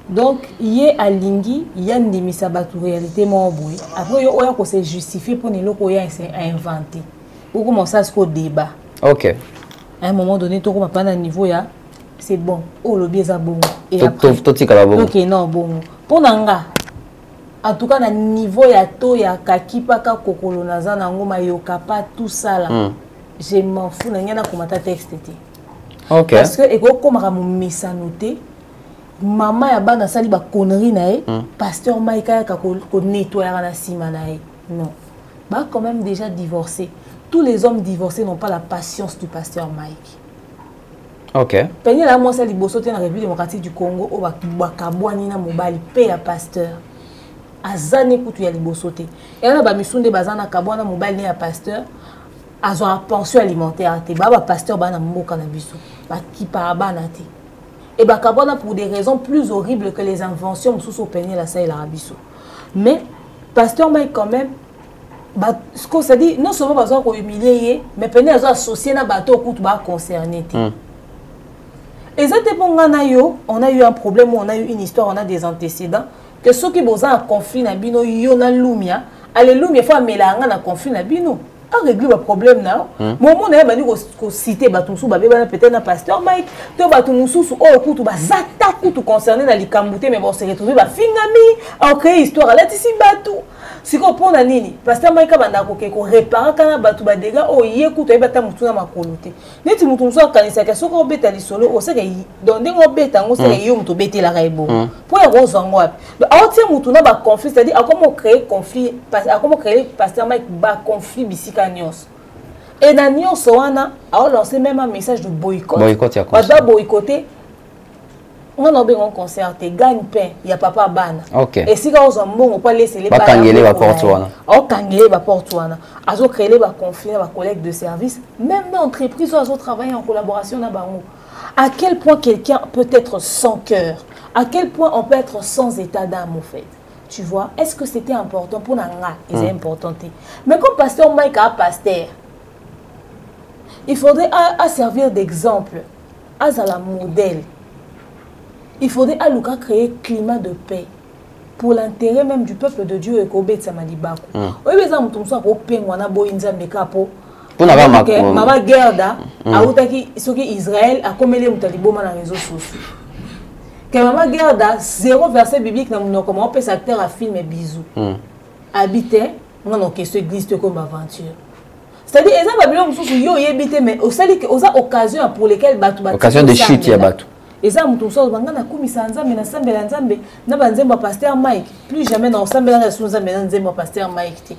Donc, il y a à Lingi, il y a une démission batu réalité mon boy. Après, il y a se justifier pour les locaux à inventer. Pour commencer à ce débat. OK. À un moment donné, tout comme à niveau ya, c'est bon. Oh le biais est bon. Et OK, non bon. Pour nanga. En tout cas, à niveau ya to ya kakipa ka kokolo naza nango mayoka pas tout ça là. Je m'en fous, je n'ai pas texte. OK. Parce que, comme je noté, maman a bana sali ba connerie nae, pasteur Mike a nettoyer la sima nae. Non. Bah quand même déjà divorcé. Tous les hommes divorcés n'ont pas la patience du pasteur Mike. OK. Penye la moi sali bosote na République démocratique du Congo au ba kabwani na mobali pe ya pasteur. Azane kutu ya libosote. Et là ba misunde bazana kabwana mobali ya pasteur. Azo a pension alimentaire te baba pasteur bana mboka na biso ba ki pa bana te et ba kabona pour des raisons plus horribles que les inventions mususu peigner la ça et la biso mais pasteur Mike quand même ba ce qu'on s'est dit non seulement besoin ko humilier mais peigner azo associé na bateau kutu ba concerné te et ça dépend ngana yo on a eu un problème on a eu une histoire on a des antécédents que ceux qui besoin un conflit na bino yo na lumia alléluia faut melanga na conflit na bino a régler le problème là. Mon monde a dit qu'on citer Batumsou, peut-être un pasteur Mike, tu Batumsou, oh, écoute, zata, tout concerné dans les Kambouté, mais bon, c'est retrouvé, fingami, en créer histoire, là, ici, batou. Si on prend la ligne, pasteur Mike a dit qu'on répare quand batou ba dégâts, oh, y écoute, il va t'amuser ma coloté. N'est-ce que Mutumsou a canissé que ce qu'on bête à l'isolo, on sait qu'il dans des gros bêtes, on sait qu'il y a un bête la raïbo. Pour les roses en moi. Alors, tiens, Moutouna va conflit, c'est-à-dire, à comment créer conflit, à comment créer pasteur Mike va conflit ici. Et dans Nyon Soana, a lancé même un message de boycott. On doit boycotter. On a un concert, gagne pain, il y a papa ban. Et si on a un bon, on peut laisser les parents. On kangele va portuana. Azo créer les conflits, les collègues de service, même dans l'entreprise, on travaille en collaboration dans Bango. À quel point quelqu'un peut être sans cœur? À quel point on peut être sans état d'âme en fait? Tu vois, est-ce que c'était important pour Nanga? C'est important. Mais comme pasteur Mike a pasteur, il faudrait servir d'exemple, à la modèle. Il faudrait à Luka créer un climat de paix pour l'intérêt même du peuple de Dieu et Kobe Tsamalibako. Oui, mais ça me semble que Pengwana Boinza Mekapo. Pour Mama Gerda, Israël a comme les Moutaliboma dans les réseaux sociaux. Que maman garde zéro verset biblique dans mon comment on peut s'acteur à film et bisous. Habiter, on a question église comme aventure. C'est-à-dire, ils ont babylone sous yo habiter mais au sali aux occasions pour lesquelles batu occasion de chute ya batu. Et ça mutu so banga na kumisa nzambe na sambela nzambe na banzemba pasteur Mike plus jamais dans sambela na nzambe na nzemba pasteur Mike te.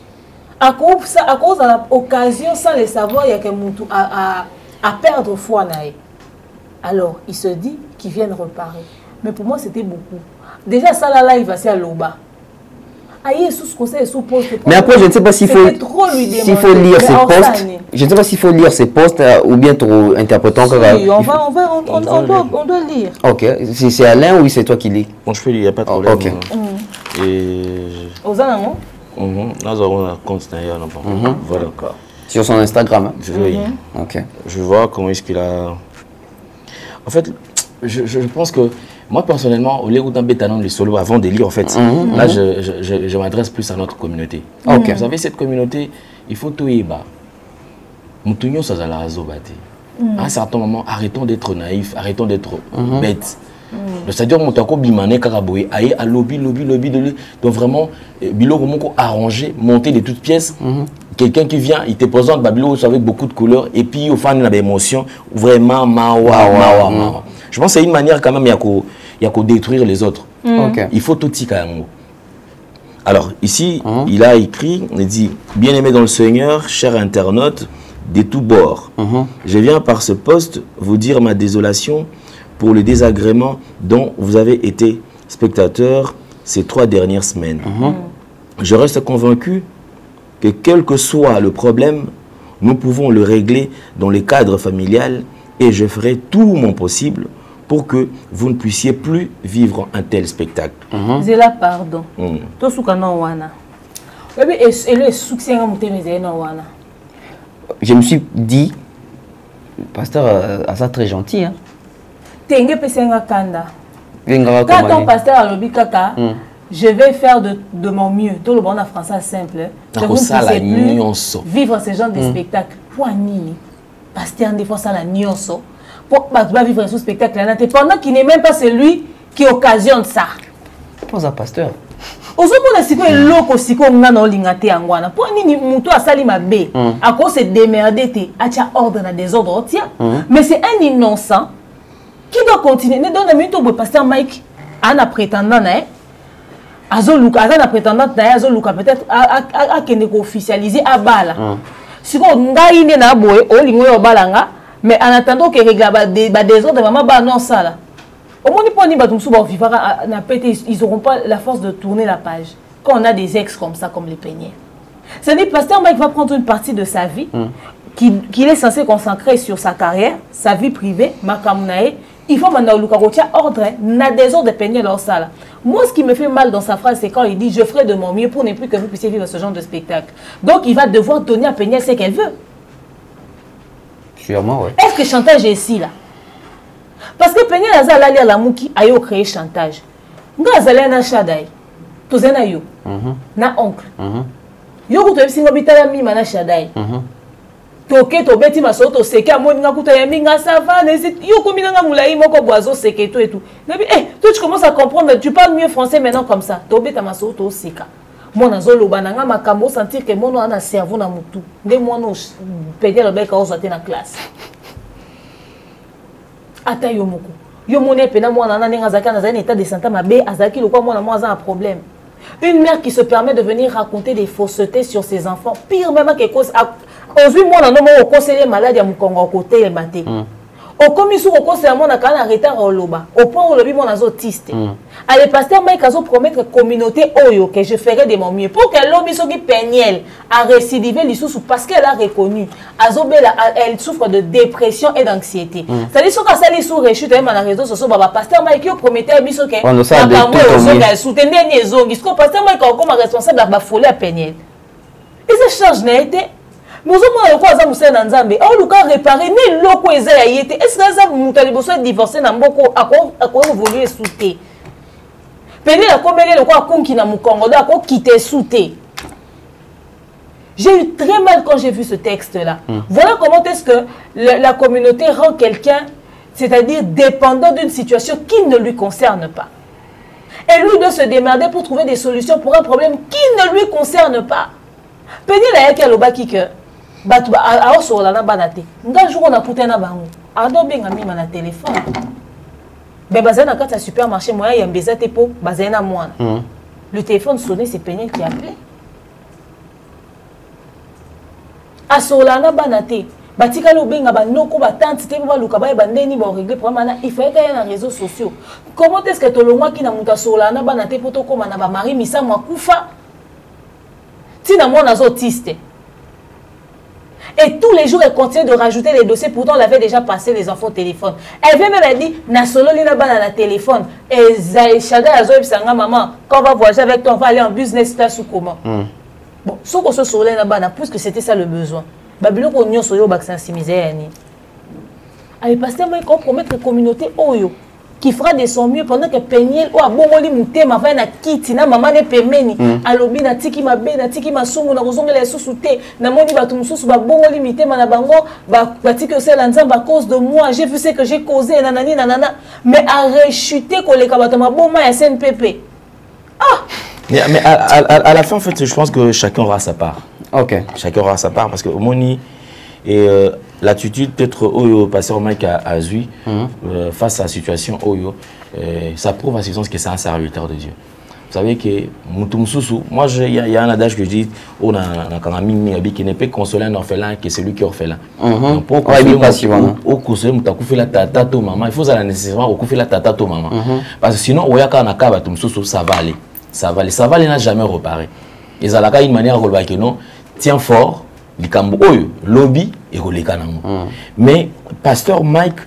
À cause de l'occasion sans le savoir il y a que mutu à perdre foi nae. Alors, il se dit qu'ils viennent reparer. Mais pour moi, c'était beaucoup. déjà ça là il va se loba. Aïe sous conseil sous poste. Mais après je ne sais pas s'il faut lire ces posts. Je ne sais pas s'il faut lire ces posts ou bien trop interprétant. Oui, on doit lire. Ok, c'est Alain ou c'est toi qui lis? Bon, je peux lire, il n'y a pas de problème. Ok. Et aux alentours. Nous avons un compte d'ailleurs. Voilà. Sur son Instagram. Hein? Oui. Ok. Je vois comment est-ce qu'il a. En fait, je pense que moi personnellement, au lieu d'un bétanon les solos avant de lire, en fait, là je m'adresse plus à notre communauté. Ok. Vous savez, cette communauté, il faut tout y battre. Nous ça la razobate. À un certain moment, arrêtons d'être naïfs, arrêtons d'être bêtes. C'est-à-dire que bimane karaboé aïe à lobby. Donc vraiment, bilo arrangé, monter de toutes pièces. Quelqu'un qui vient, il te présente Babilo avec beaucoup de couleurs et puis au fond il a des émotions vraiment mawa. Je pense que c'est une manière quand même il y a qu'à détruire les autres. Il faut tout tirer. Alors ici, il a écrit, il dit bien aimé dans le Seigneur, cher internaute de tous bords. Je viens par ce poste vous dire ma désolation pour le désagrément dont vous avez été spectateur ces 3 dernières semaines. Je reste convaincu que quel que soit le problème, nous pouvons le régler dans le cadre familial et je ferai tout mon possible pour que vous ne puissiez plus vivre un tel spectacle. Zela pardon. To soukana wana. Et le succès wana. Je me suis dit, pasteur a ça très gentil. Hein? Tenge pesenga kanda. Quand ton pasteur a lobi kaka, je vais faire de mon mieux. Tout le monde en français simple. Que vous ne puissiez plus vivre ce genre de spectacle. Pour nini, pasteur des fois ça la nyonso. Pour vivre ce spectacle là, pendant qu'il n'est même pas celui qui occasionne ça. Pour ça pasteur. Ozomona siko eloko siko ngana olingate yangwana. Pour nini muto asali mabe, à cause se démerder te, acha ordre na désordre tiens. Mais c'est un innocent qui doit continuer. Ne donne minute au pasteur Mike ana prétendant na azoluka azana prétendante na azoluka peut-être a kende ko officialiser à bala. Siko ngai ne na boye olingo yo balanga mais en attendant que régler ba désordre maman ba non ça là. Au moins ni ba tumsu ba vivra na pété ils auront pas la force de tourner la page. Quand on a des ex comme ça comme les Peigniers. C'est-à-dire que pasteur Mike va prendre une partie de sa vie qu'il est censé concentrer sur sa carrière, sa vie privée, makamunae. Il faut maintenant ordre, n'a des ordres de peigner leur salle. Moi, ce qui me fait mal dans sa phrase, c'est quand il dit « Je ferai de mon mieux pour ne plus que vous puissiez vivre ce genre de spectacle ». Donc, il va devoir donner à Peigner ce qu'elle veut. Sûrement, oui. Est-ce que chantage est ici, là? Parce que Peigner a zala la mouki a yo créé chantage. Nga zala na shadai. Tozena yo. Na oncle. Yo kuto singo bitala mi mana shadai. Toke to beti masoto seke amoni nga kuta yambi nga savane yo komina nga mulai moko boazo seke tout et tout. Nabi toi tu commences à comprendre, tu parles mieux français maintenant comme ça. To beta masoto seka. Mona zolo bananga makambo sentir que mono ana cerveau na mutu. Nde mono pédé le bec ozo na classe. Ata yo moko. Yo moné pena mona na nga zaka na za état de santé mabe azaki lokwa mona mo za un problème. Une mère qui se permet de venir raconter des faussetés sur ses enfants, pire même que cause aujourd'hui moi na nomo conseiller malade ya mukongo côté le maté. Au commis sur au conseil mon akana retard au loba. Au point où le bi mon azotiste. À le pasteur Mike azo promettre communauté oyo que je ferai de mon mieux pour que l'homme soki Peigniel a récidivé l'issue parce qu'elle a reconnu azobela elle souffre de dépression et d'anxiété. C'est-à-dire que ça les sous rechute même dans les réseaux sociaux baba pasteur Mike qui promettait biso que on ça de tout soutenir les ongi. Ce que pasteur Mike comme responsable de folie à Peigniel. Et ça change n'a été mais au moins quoi ça musa na nzambe au luka réparer ni loko eza ya yete est-ce que ça mutali boso divorcer na mboko ako évoluer souté pene la komele le quoi konki na mukongo da ko quitter souté. J'ai eu très mal quand j'ai vu ce texte là. Voilà comment est-ce que la communauté rend quelqu'un, c'est-à-dire dépendant d'une situation qui ne lui concerne pas. Et lui doit se démerder pour trouver des solutions pour un problème qui ne lui concerne pas. Pene la yake alobaki que batu a sur la banate nga jour on a pouté na bango ado benga mima na téléphone ben bazana quand à supermarché moya ya mbeza te po bazana mwana le téléphone sonnait, c'est Peigniel qui appelait a sur la banate batika lo benga ba noko ba tante te ba luka ba bandeni ba régler problème il fallait qu'il y ait dans les réseaux sociaux. Comment est-ce que to longwa ki na muta sola na ba na te poto koma na ba mari misa mwa kufa tina mona zo autiste. Et tous les jours, elle continue de rajouter les dossiers. Pourtant, elle avait déjà passé les enfants au téléphone. Elle vient même, elle dit, na solo lina ba na téléphone. Et Chada a zoé sanga maman, quand on va voyager avec toi, on va aller en business class ou comment. Bon, ce qu'on se solo lina ba na, puisque c'était ça le besoin. Babylon qu'on y a soyo bak sensibiliser yani. Avec pasteur moi compromettre la communauté oyo qui fera de son mieux pendant que Peniel ou abongoli mutema va na kiti na maman ne pemeni alobi na tiki mabe na tiki masumu na kozongela susu te na moni batu mususu ba bongoli mitema na bango ba tiki que c'est l'ensemble à cause de moi j'ai vu ce que j'ai causé nanani nanana mais à rechuter koleka batu maboma ya SNPP. Ah mais à la fin en fait je pense que chacun aura sa part. OK. Chacun aura sa part parce que Moni et l'attitude peut-être Oyo pasteur Mike a Zui face à la situation Oyo ça prouve à ce sens que c'est un serviteur de Dieu. Vous savez que Moutoumsousou, moi il y a un adage que je dis on a qui ne peut consoler un orphelin que celui qui est orphelin. Donc pour consoler la tata to maman, il faut ça nécessairement au la tata to maman. Parce que sinon Oya kana kaba tumsousou ça va aller. Ça va aller n'a jamais reparé. Et ça a une manière de dire que non, tiens fort lobby et mais pasteur Mike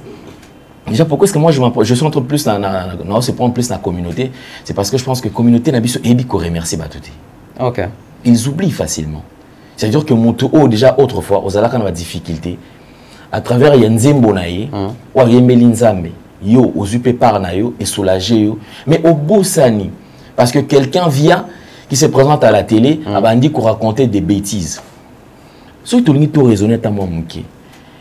déjà pourquoi est-ce que moi je suis entre plus dans la communauté, c'est parce que je pense que la communauté n'a pas ebi ko remercier batouté. OK. Ils oublient facilement. C'est-à-dire que mon tour déjà autrefois aux alaka na difficulté à travers Yenzembo naye ou Yemelinzambe yo aux up par na yo et soulager yo mais au Bosani parce que quelqu'un vient qui se présente à la télé a dit qu'on racontait des bêtises. Surtout, tout raisonner à moi.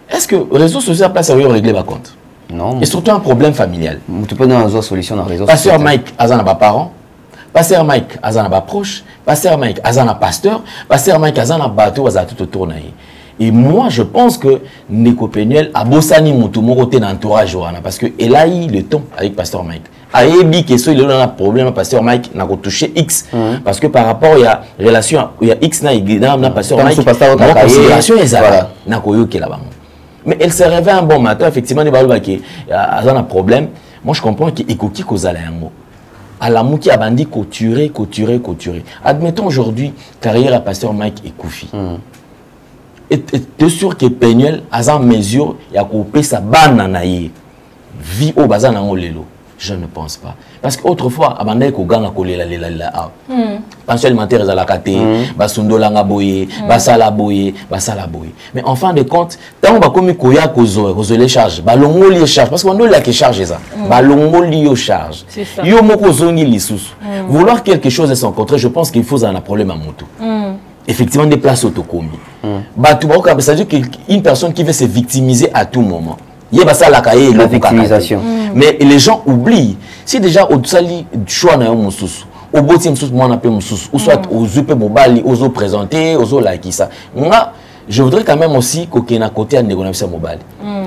Est-ce que le réseau social place à régler ma compte? Non. Et surtout un problème familial. Tu peux donner une solution dans le réseau social. Pasteur Mike, Azana ba parents. Pasteur Mike, Azana ba proche. Pasteur Mike, Azana pasteur. Pasteur Mike, Azana bateau, Azana tout autour. Et moi, je pense que Neko Penuel a bossani moutou côté d'entourage parce que elle a eu le temps avec pasteur Mike. Aébi que il a un problème pasteur Mike n'a touché X parce que par rapport il y a relation il y a X na pasteur Mike la considération est ça na koyo ke là-bas. Mais elle se réveille un bon matin effectivement il a un problème. Moi je comprends que ekoki kozala yango. À la mouki a bandi couturer. Admettons aujourd'hui carrière à pasteur Mike et Koufi. Et tu es sûr que Penuel a en mesure ya couper sa bananaye vie au bazan en lelo. Je ne pense pas. Parce qu'autrefois, abandé ko ganga ko lela. Pension alimentaire à la kate, basundo langa boye, basala boye. Mais en fin de compte, tant ba komi koya kozo les charges, balongo li charge parce qu'on a qui charge ça. Balongo li yo charge. Yo moko zongi lisusu. Vouloir quelque chose de son contraire, je pense qu'il faut un problème à moto. Effectivement des places autocomi. C'est-à-dire qu'une personne qui veut se victimiser à tout moment. Il y a la victimisation. Mais les gens oublient. Si déjà au sali choix na yo sous au botim sous moi on appelle sous ou soit aux up mobile aux présenter aux like ça. Moi je voudrais quand même aussi qu'au na côté à négocier mobile.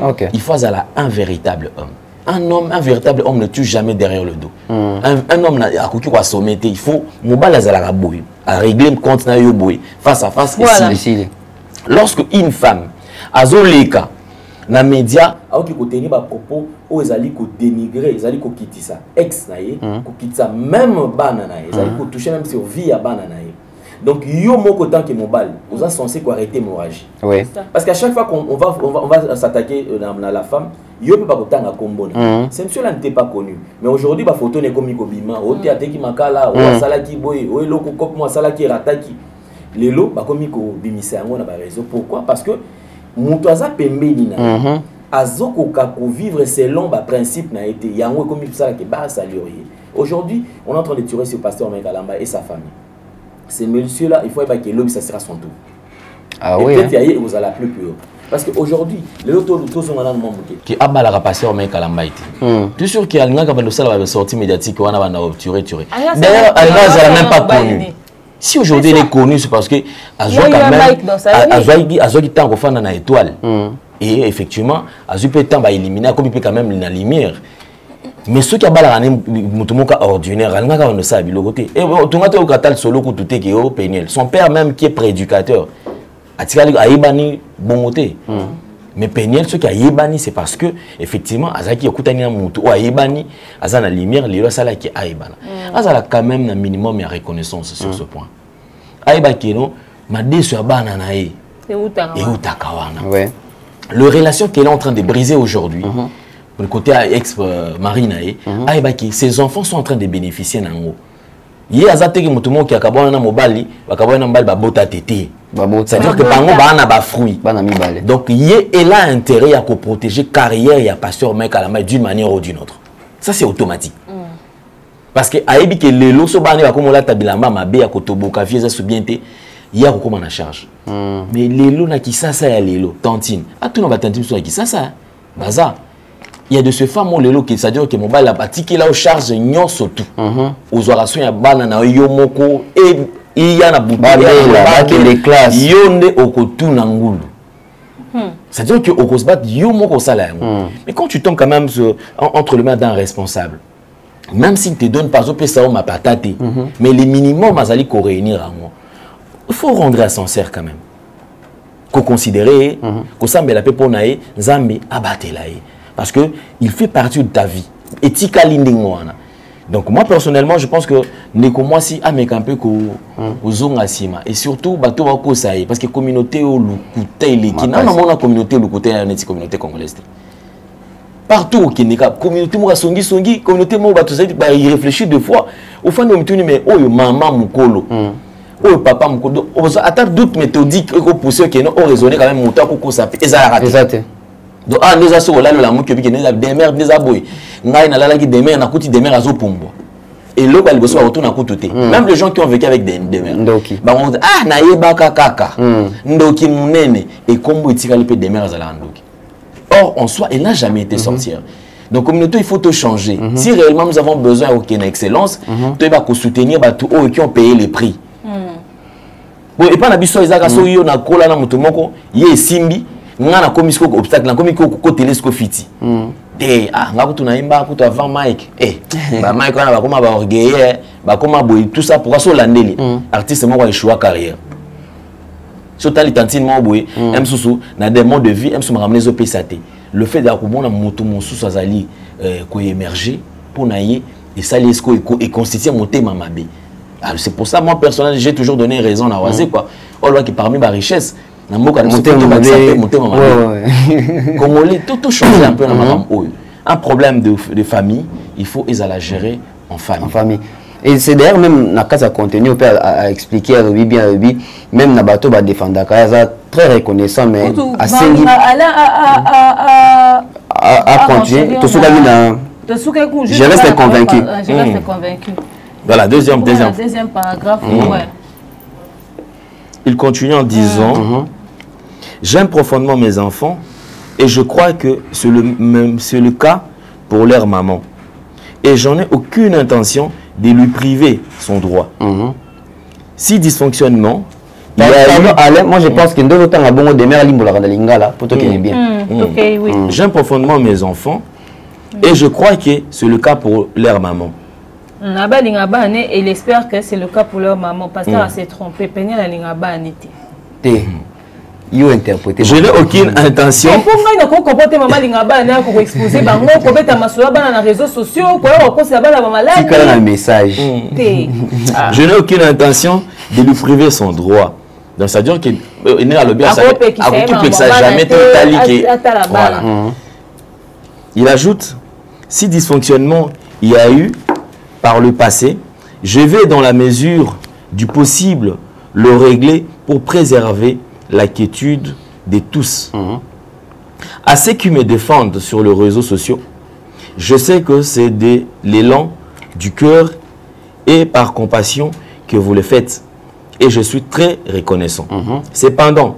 OK. Il faut un véritable homme. Un véritable homme ne tue jamais derrière le dos. Un homme a coquille quoi sommet, il faut mobile à boy à régler le compte na yo boy face à face ici. Lorsque une femme azoleka na média aoki ko tenir ba propos o ezali ko dénigrer ezali ko kitisa ex na ye ko kitisa même bana na ye ezali ko toucher même sur vie ya bana na ye donc yo moko tant que mobile vous êtes censé ko arrêter l'hémorragie. Oui. Parce qu'à chaque fois qu'on va s'attaquer à la femme yo peut pas ko tanga kombona c'est monsieur là n'était pas connu mais aujourd'hui ba photo ne komi ko bima o théâtre ki makala o sala ki boy o eloko kop mo sala ki rataki lelo ba komi ko bimisa yango na ba réseau. Pourquoi? Parce que Moutouaza pembeni na azoko kako vivre selon ba principe na été yango comme ça que ba salioyer. Aujourd'hui, on est en train de tuer ce pasteur Mengalamba et sa famille. Ces messieurs là, il faut pas que l'homme ça sera son tour. Ah oui. Peut-être y vous allez plus pur. Parce qu'aujourd'hui, les autres sont dans le monde qui a mal à passer au Mengalamba. Tu sûr qu'il y a un gars qui va sortir médiatique on a tuer. D'ailleurs, elle n'a même pas connu. Si aujourd'hui elle est connue, c'est parce que Azo quand même Azo qui t'a refait dans étoile. Et effectivement, Azo peut être éliminé comme il peut quand même la lumière. Mais ceux qui ont la mutumoka ordinaire, ils n'ont pas ça à côté. Et tout le monde a solo tout est qui est Peniel. Son père même qui est prééducateur. Atikali aibani bon côté. Mais Peniel, ce qui a yébani, c'est parce que, effectivement, Azaki Okutani na Moutou, ou a yébani, Azana lumière, les Rosala qui a yébana. Azala quand même un minimum de reconnaissance sur ce point. Aïba Keno, ma déçu à Bananae. Et Utakawana. Ouais. Le relation qu'elle est en train de briser aujourd'hui, pour le côté ex-Marinae, Aïba Ki, ses enfants sont en train de bénéficier d'ango. Yé azateki mutumo qui a kabona na mobali, bakabona na mobali babota tete. C'est-à-dire que pango bana ba fruit. Donc yé elle a intérêt à protéger carrière et à pasteur mec à la main d'une manière ou d'une autre. Ça c'est automatique. Parce que aibi que lelo so bana ba komola tabilamba mabe ya kotoboka fieza subiente, ya kokoma na charge. Mais lelo na kisasa ya lelo tantine. Atuna ba tantine so ya kisasa. Baza. Il y a de ce fameux lelo qui c'est-à-dire que mobile a bâti qu'il a au charge nyon surtout. Aux orations ya bana na yomoko et il y a na les classes. Yonde okotu na ngulu. C'est-à-dire que okosbat yomoko sala. Mais quand tu tombes quand même entre les mains d'un responsable, même s'il te donne par exemple ça ma patate, mais les minimums azali ko réunir à moi. Il faut rendre à sincère quand même. Ko considérer ko sambela pe ponae nzambe abatelae. Parce qu'il fait partie de ta vie. Etika lindingwana. Donc moi personnellement, je pense que Neko si avec un peu sima et surtout bato wa kosaye parce que communauté au lukuté les qui na mona communauté lukuté na neti communauté congolaise. Partout au Kenya, communauté mo songi communauté mo bato ça ba y réfléchir deux fois. Au fond de mutuni mais oyo maman mukolo. Oyo papa mukolo. Attaque doute méthodique ko pousser que non raisonner quand même muta ko kosape exact. Donc ah nous asoko là la muki bi ne des mères des aboy ngai na lala ki des mères na kuti des mères azo pombo et l'eau elle bosse retourne à kututé même les gens qui ont vécu avec des mères bah on dit ah na yebaka kaka ndoki munene et kombo itikali pe des mères azala ndoki. Or en soi elle n'a jamais été sorcière. Donc communauté il faut tout changer. Si réellement nous avons besoin aucune excellence tu vas soutenir bato qui ont payé les prix. Bon et pas na biso ezaka so yo na kola na mutu moko ye simbi ngana komisko obstacle na komiko ko telesco fiti nga kutu na imba kutu avant Mike ba Mike wana ba koma ba orgueil ba koma boy tout ça pourquoi so landeli artiste mo ko échouer carrière so tali tantine mo boy msusu na des modes de vie msusu ramener zo pesate le fait da ko bona moto mosusu azali ko émerger pour naie et ça l'esco et constituer monter mamabe. C'est pour ça moi personnellement j'ai toujours donné raison à Oazé quoi on qui parmi ma richesse Congolais, tout changer un peu dans ma un problème de famille, il faut la gérer en famille. Et c'est d'ailleurs même dans le contenu, on peut expliquer bien, même dans le bateau, défendre très reconnaissant, mais à continuer. Je reste convaincu. Voilà, deuxième paragraphe. Il continue en disant j'aime profondément mes enfants et je crois que c'est le cas pour leur maman. Et j'en ai aucune intention de lui priver son droit. Si dysfonctionnement, moi je pense qu'il y a d'autres temps à bon des mères pour toi qui est bien. J'aime profondément mes enfants et je crois que c'est le cas pour leur maman. Et il espère que c'est le cas pour leur maman parce qu'elle s'est trompée. Je n'ai aucune intention. Je n'ai aucune intention de lui priver son droit. Donc ça veut dire qu'il n'est à l'objet jamais voilà. Il ajoute si dysfonctionnement il y a eu par le passé, je vais dans la mesure du possible le régler pour préserver la quiétude de tous. À ceux qui me défendent sur les réseaux sociaux, je sais que c'est de l'élan du cœur et par compassion que vous le faites. Et je suis très reconnaissant. Cependant,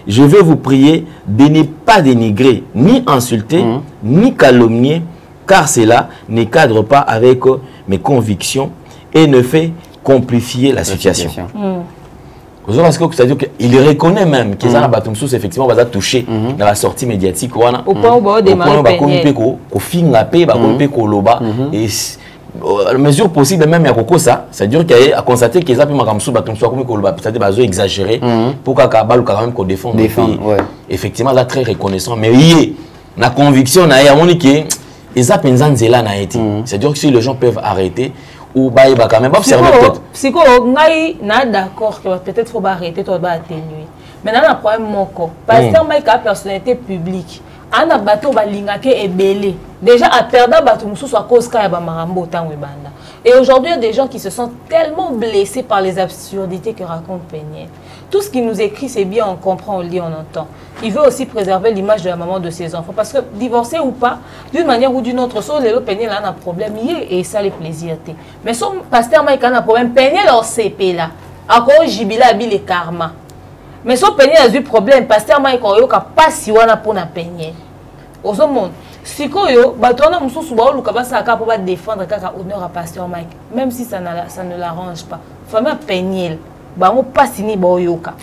je vais vous prier de ne pas dénigrer, ni insulter, ni calomnier, car cela ne cadre pas avec mes convictions et ne fait qu'amplifier la situation. C'est-à-dire qu'il reconnaît même qu'ils ont effectivement touché dans la sortie médiatique. Au point où il et la mesure possible même c'est-à-dire qu'il a constaté qu'ils ont exagéré pour qu'on défende. Et effectivement là très reconnaissant mais il la conviction na ya monique eza penza nzela na été c'est-à-dire que si les gens peuvent arrêter ou bah il va quand même observer peut-être psycho ngai na d'accord que peut-être faut arrêter toi ba atténuer mais na un problème moko pasteur Mike a personnalité publique ana bato balingake ebele déjà a perdre bato mususu à cause ka ba marambo tango ebanda. Et aujourd'hui, il y a des gens qui se sentent tellement blessés par les absurdités que raconte Péniel. Tout ce qu'il nous écrit, c'est bien, on comprend, on lit, on entend. Il veut aussi préserver l'image de la maman de ses enfants. Parce que divorcer ou pas, d'une manière ou d'une autre, soit le Péniel a un problème, et ça les plaisirs. Mais son pasteur Mike a un problème, Péniel en CP là. Encore Jibila a le karma. Mais son Péniel a eu problème, pasteur Mike a pas si on a pour un Péniel. Au monde. Si koyo batona mususu ba oluka ba saka pour défendre kaka honneur à pasteur Mike même si ça ne l'arrange pas famille Péniel ba mo pasini ba oyoka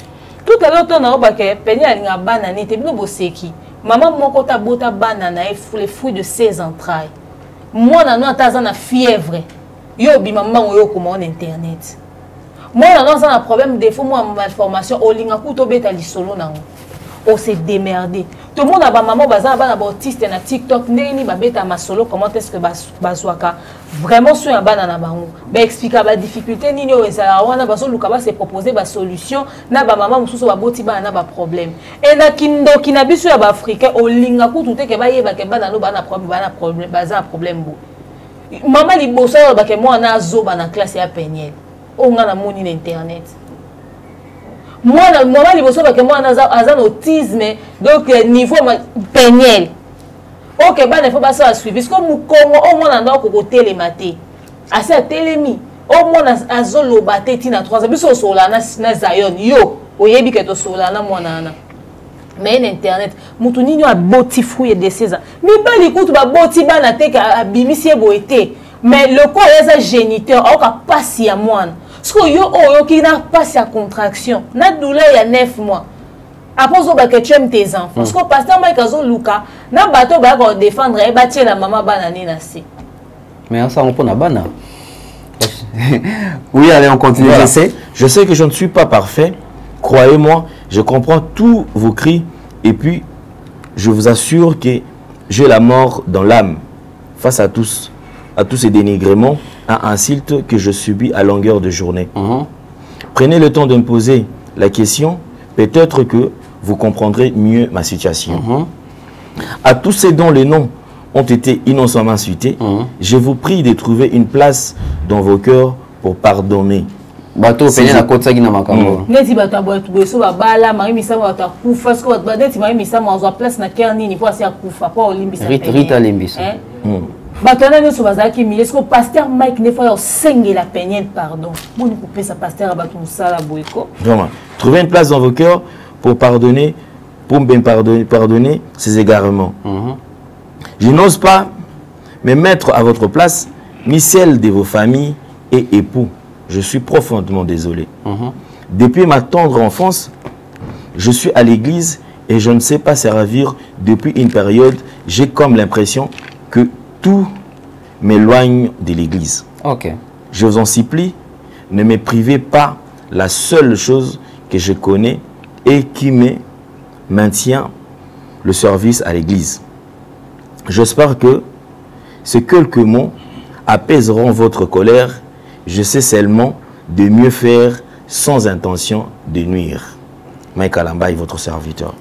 tout à l'heure on a ba ke Péniel nga banane te bino boseki maman moko ta bota banana et les fruits de ses entrailles moi na no ataza na fièvre yo bi maman oyo comment en internet moi na no ça un problème défaut moi malformation olinga kuto beta lisolo nango on s'est démerdé. Tout le monde a ba maman baza ba autiste na TikTok ndeni ba beta masolo comment est-ce que bazwaka vraiment sur un banana bango ba expliquer ba difficulté nini o ezala wana bazo luka ba se proposer ba solution na ba maman mususu ba boti ba na ba problème et na kindoki na biso ya ba africain olinga kutu te ke ba yeba ke banana ba na problème baza problème bo maman liboso ba ke moi na zoba na classe ya Péniel on a na moni na internet. Moi, maman liboso ba ke moi azan autisme donc niveau Péniel. OK, ba ne faut pas ça suivre parce que mu Congo au moins na ko télématé. Assez télémi. Au moins azolo baté tina 3 biso sola na Zion yo oyebi ke to sola na mwana na. Mais internet mutu nini a boti fruit de 16 ans. Mi ba likutu ba boti ba na te ka abimisie boete. Mais le corps est un géniteur au ka passi à mwana. Parce que yo qui n'a pas sa contraction, na douleur il y a 9 mois. Après que tu aimes tes enfants. Parce que pasteur Mike Azo Luka, na bateau ba ko défendre et bâtir la maman banane na si. Mais ça on peut na bana. Oui, allez on continue. Voilà. Je sais que je ne suis pas parfait. Croyez-moi, je comprends tous vos cris et puis je vous assure que j'ai la mort dans l'âme face à tous ces dénigrements, à insultes que je subis à longueur de journée. Prenez le temps de me poser la question, peut-être que vous comprendrez mieux ma situation. À tous ceux dont les noms ont été innocemment cités, je vous prie de trouver une place dans vos cœurs pour pardonner. Bato Péniel na kotsa gina makambo. Neti bato boyeso ba bala mari misamo bato kufa parce que neti mari misamo azwa place na cœur nini pour asi akufa pas olimbisa. Rita limbisa. Batona nyoso bazaki mi est-ce que pasteur Mike ne faut sengi la Péniel pardon. Moni couper sa pasteur bato musala boyeko. Vraiment. Trouvez une place dans vos cœurs pour pardonner pardonner ces égarements. Je n'ose pas me mettre à votre place ni celle de vos familles et époux. Je suis profondément désolé. Depuis ma tendre enfance, je suis à l'église et je ne sais pas servir depuis une période. J'ai comme l'impression que tout m'éloigne de l'église. Je vous en supplie, ne me privez pas la seule chose que je connais et qui me maintient le service à l'église. J'espère que ces quelques mots apaiseront votre colère. Je sais seulement de mieux faire sans intention de nuire. Mike Alamba est votre serviteur.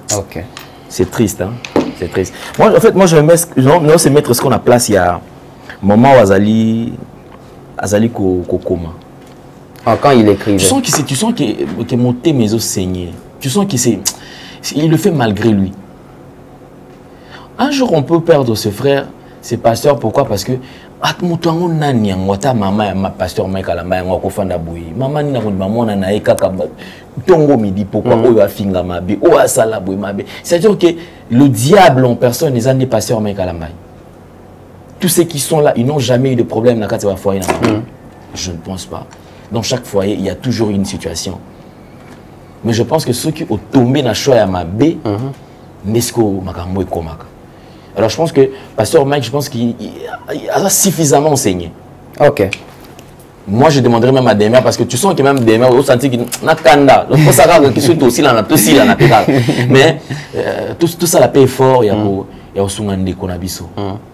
C'est triste, hein? C'est triste. Moi, en fait, moi, je me c'est mettre ce qu'on a placé il y a moment où Azali Kokoma. Quand il écrivait. Tu sens que mon thème est saigné. Tu sens qu'il le fait malgré lui. Un jour, on peut perdre ce frère, ce pasteur. Pourquoi? Parce que atmutango nani ngota mama ma pasteur Mike Alamba ngoko fanda boyi mama ni na maman na ekaka tongo midi pourquoi oyo afinga mabe o asala boyi mabe c'est-à-dire que le diable en personne les années pasteur Mike Alamba tous ceux qui sont là ils n'ont jamais eu de problème dans quatre foyer je ne pense pas dans chaque foyer il y a toujours une situation mais je pense que ceux qui ont tombé dans choix à mabe nesco makambo ekomaka. Alors je pense que pasteur Mike, je pense qu'il a suffisamment enseigné. moi je demanderais même à Demia parce que tu sens que même Demia au senti qu'il n'a kanda donc pour ça qui sont aussi là aussi là mais tout ça la paye fort il y a aussi un Konabiso.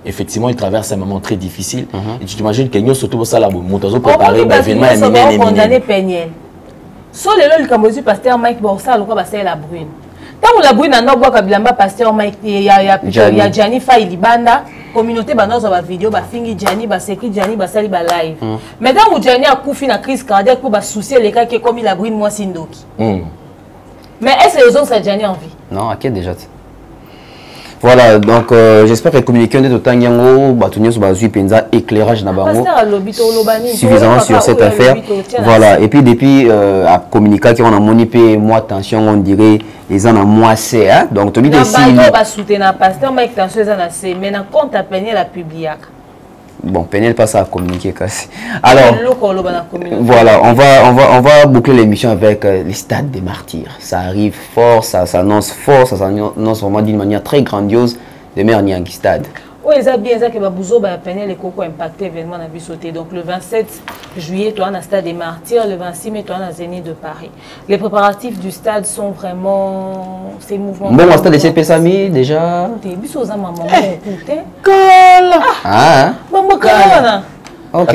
Effectivement il traverse un moment très difficile et tu t'imagines que nous surtout pour ça là moto préparer l'événement est condamné Peniel so lelo likambozi pasteur Mike Borsa lokwa basé la brune tant la brune na boka bilamba pasteur Mike ya Gianni Faye libanda communauté banozo ba vidéo ba fingi Gianni ba seki Gianni ba sali ba live mais tant Gianni a coufi na crise cardiaque pour ba soucier les cas qui comme la brune moi Sindoki mais est-ce que les autres ça Gianni en vie non ok déjà voilà donc j'espère que communiquer de temps yango batunyo so bazui penza éclairage na bango suffisamment sur cette affaire voilà et puis depuis à communiquer qu'on a monipé moi attention on dirait les ans à moi c'est hein donc tu dis que si ba soutenir pasteur Mike tension ça na c'est mais na compte à peine la publiac bon Peniel passe à communiquer casse alors voilà on va boucler l'émission avec les stades des martyrs ça arrive fort ça s'annonce fort ça s'annonce vraiment d'une manière très grandiose de Merniang stade oui ça bien ça que babuzo ba Peniel les coco impacté événement na bisoté donc le 27 juillet toi na stade des martyrs le 26 mai toi na Zénith de Paris les préparatifs du stade sont vraiment ces mouvements bon stade de CPSAMI déjà t'es biso za maman écouter ah bon kana ok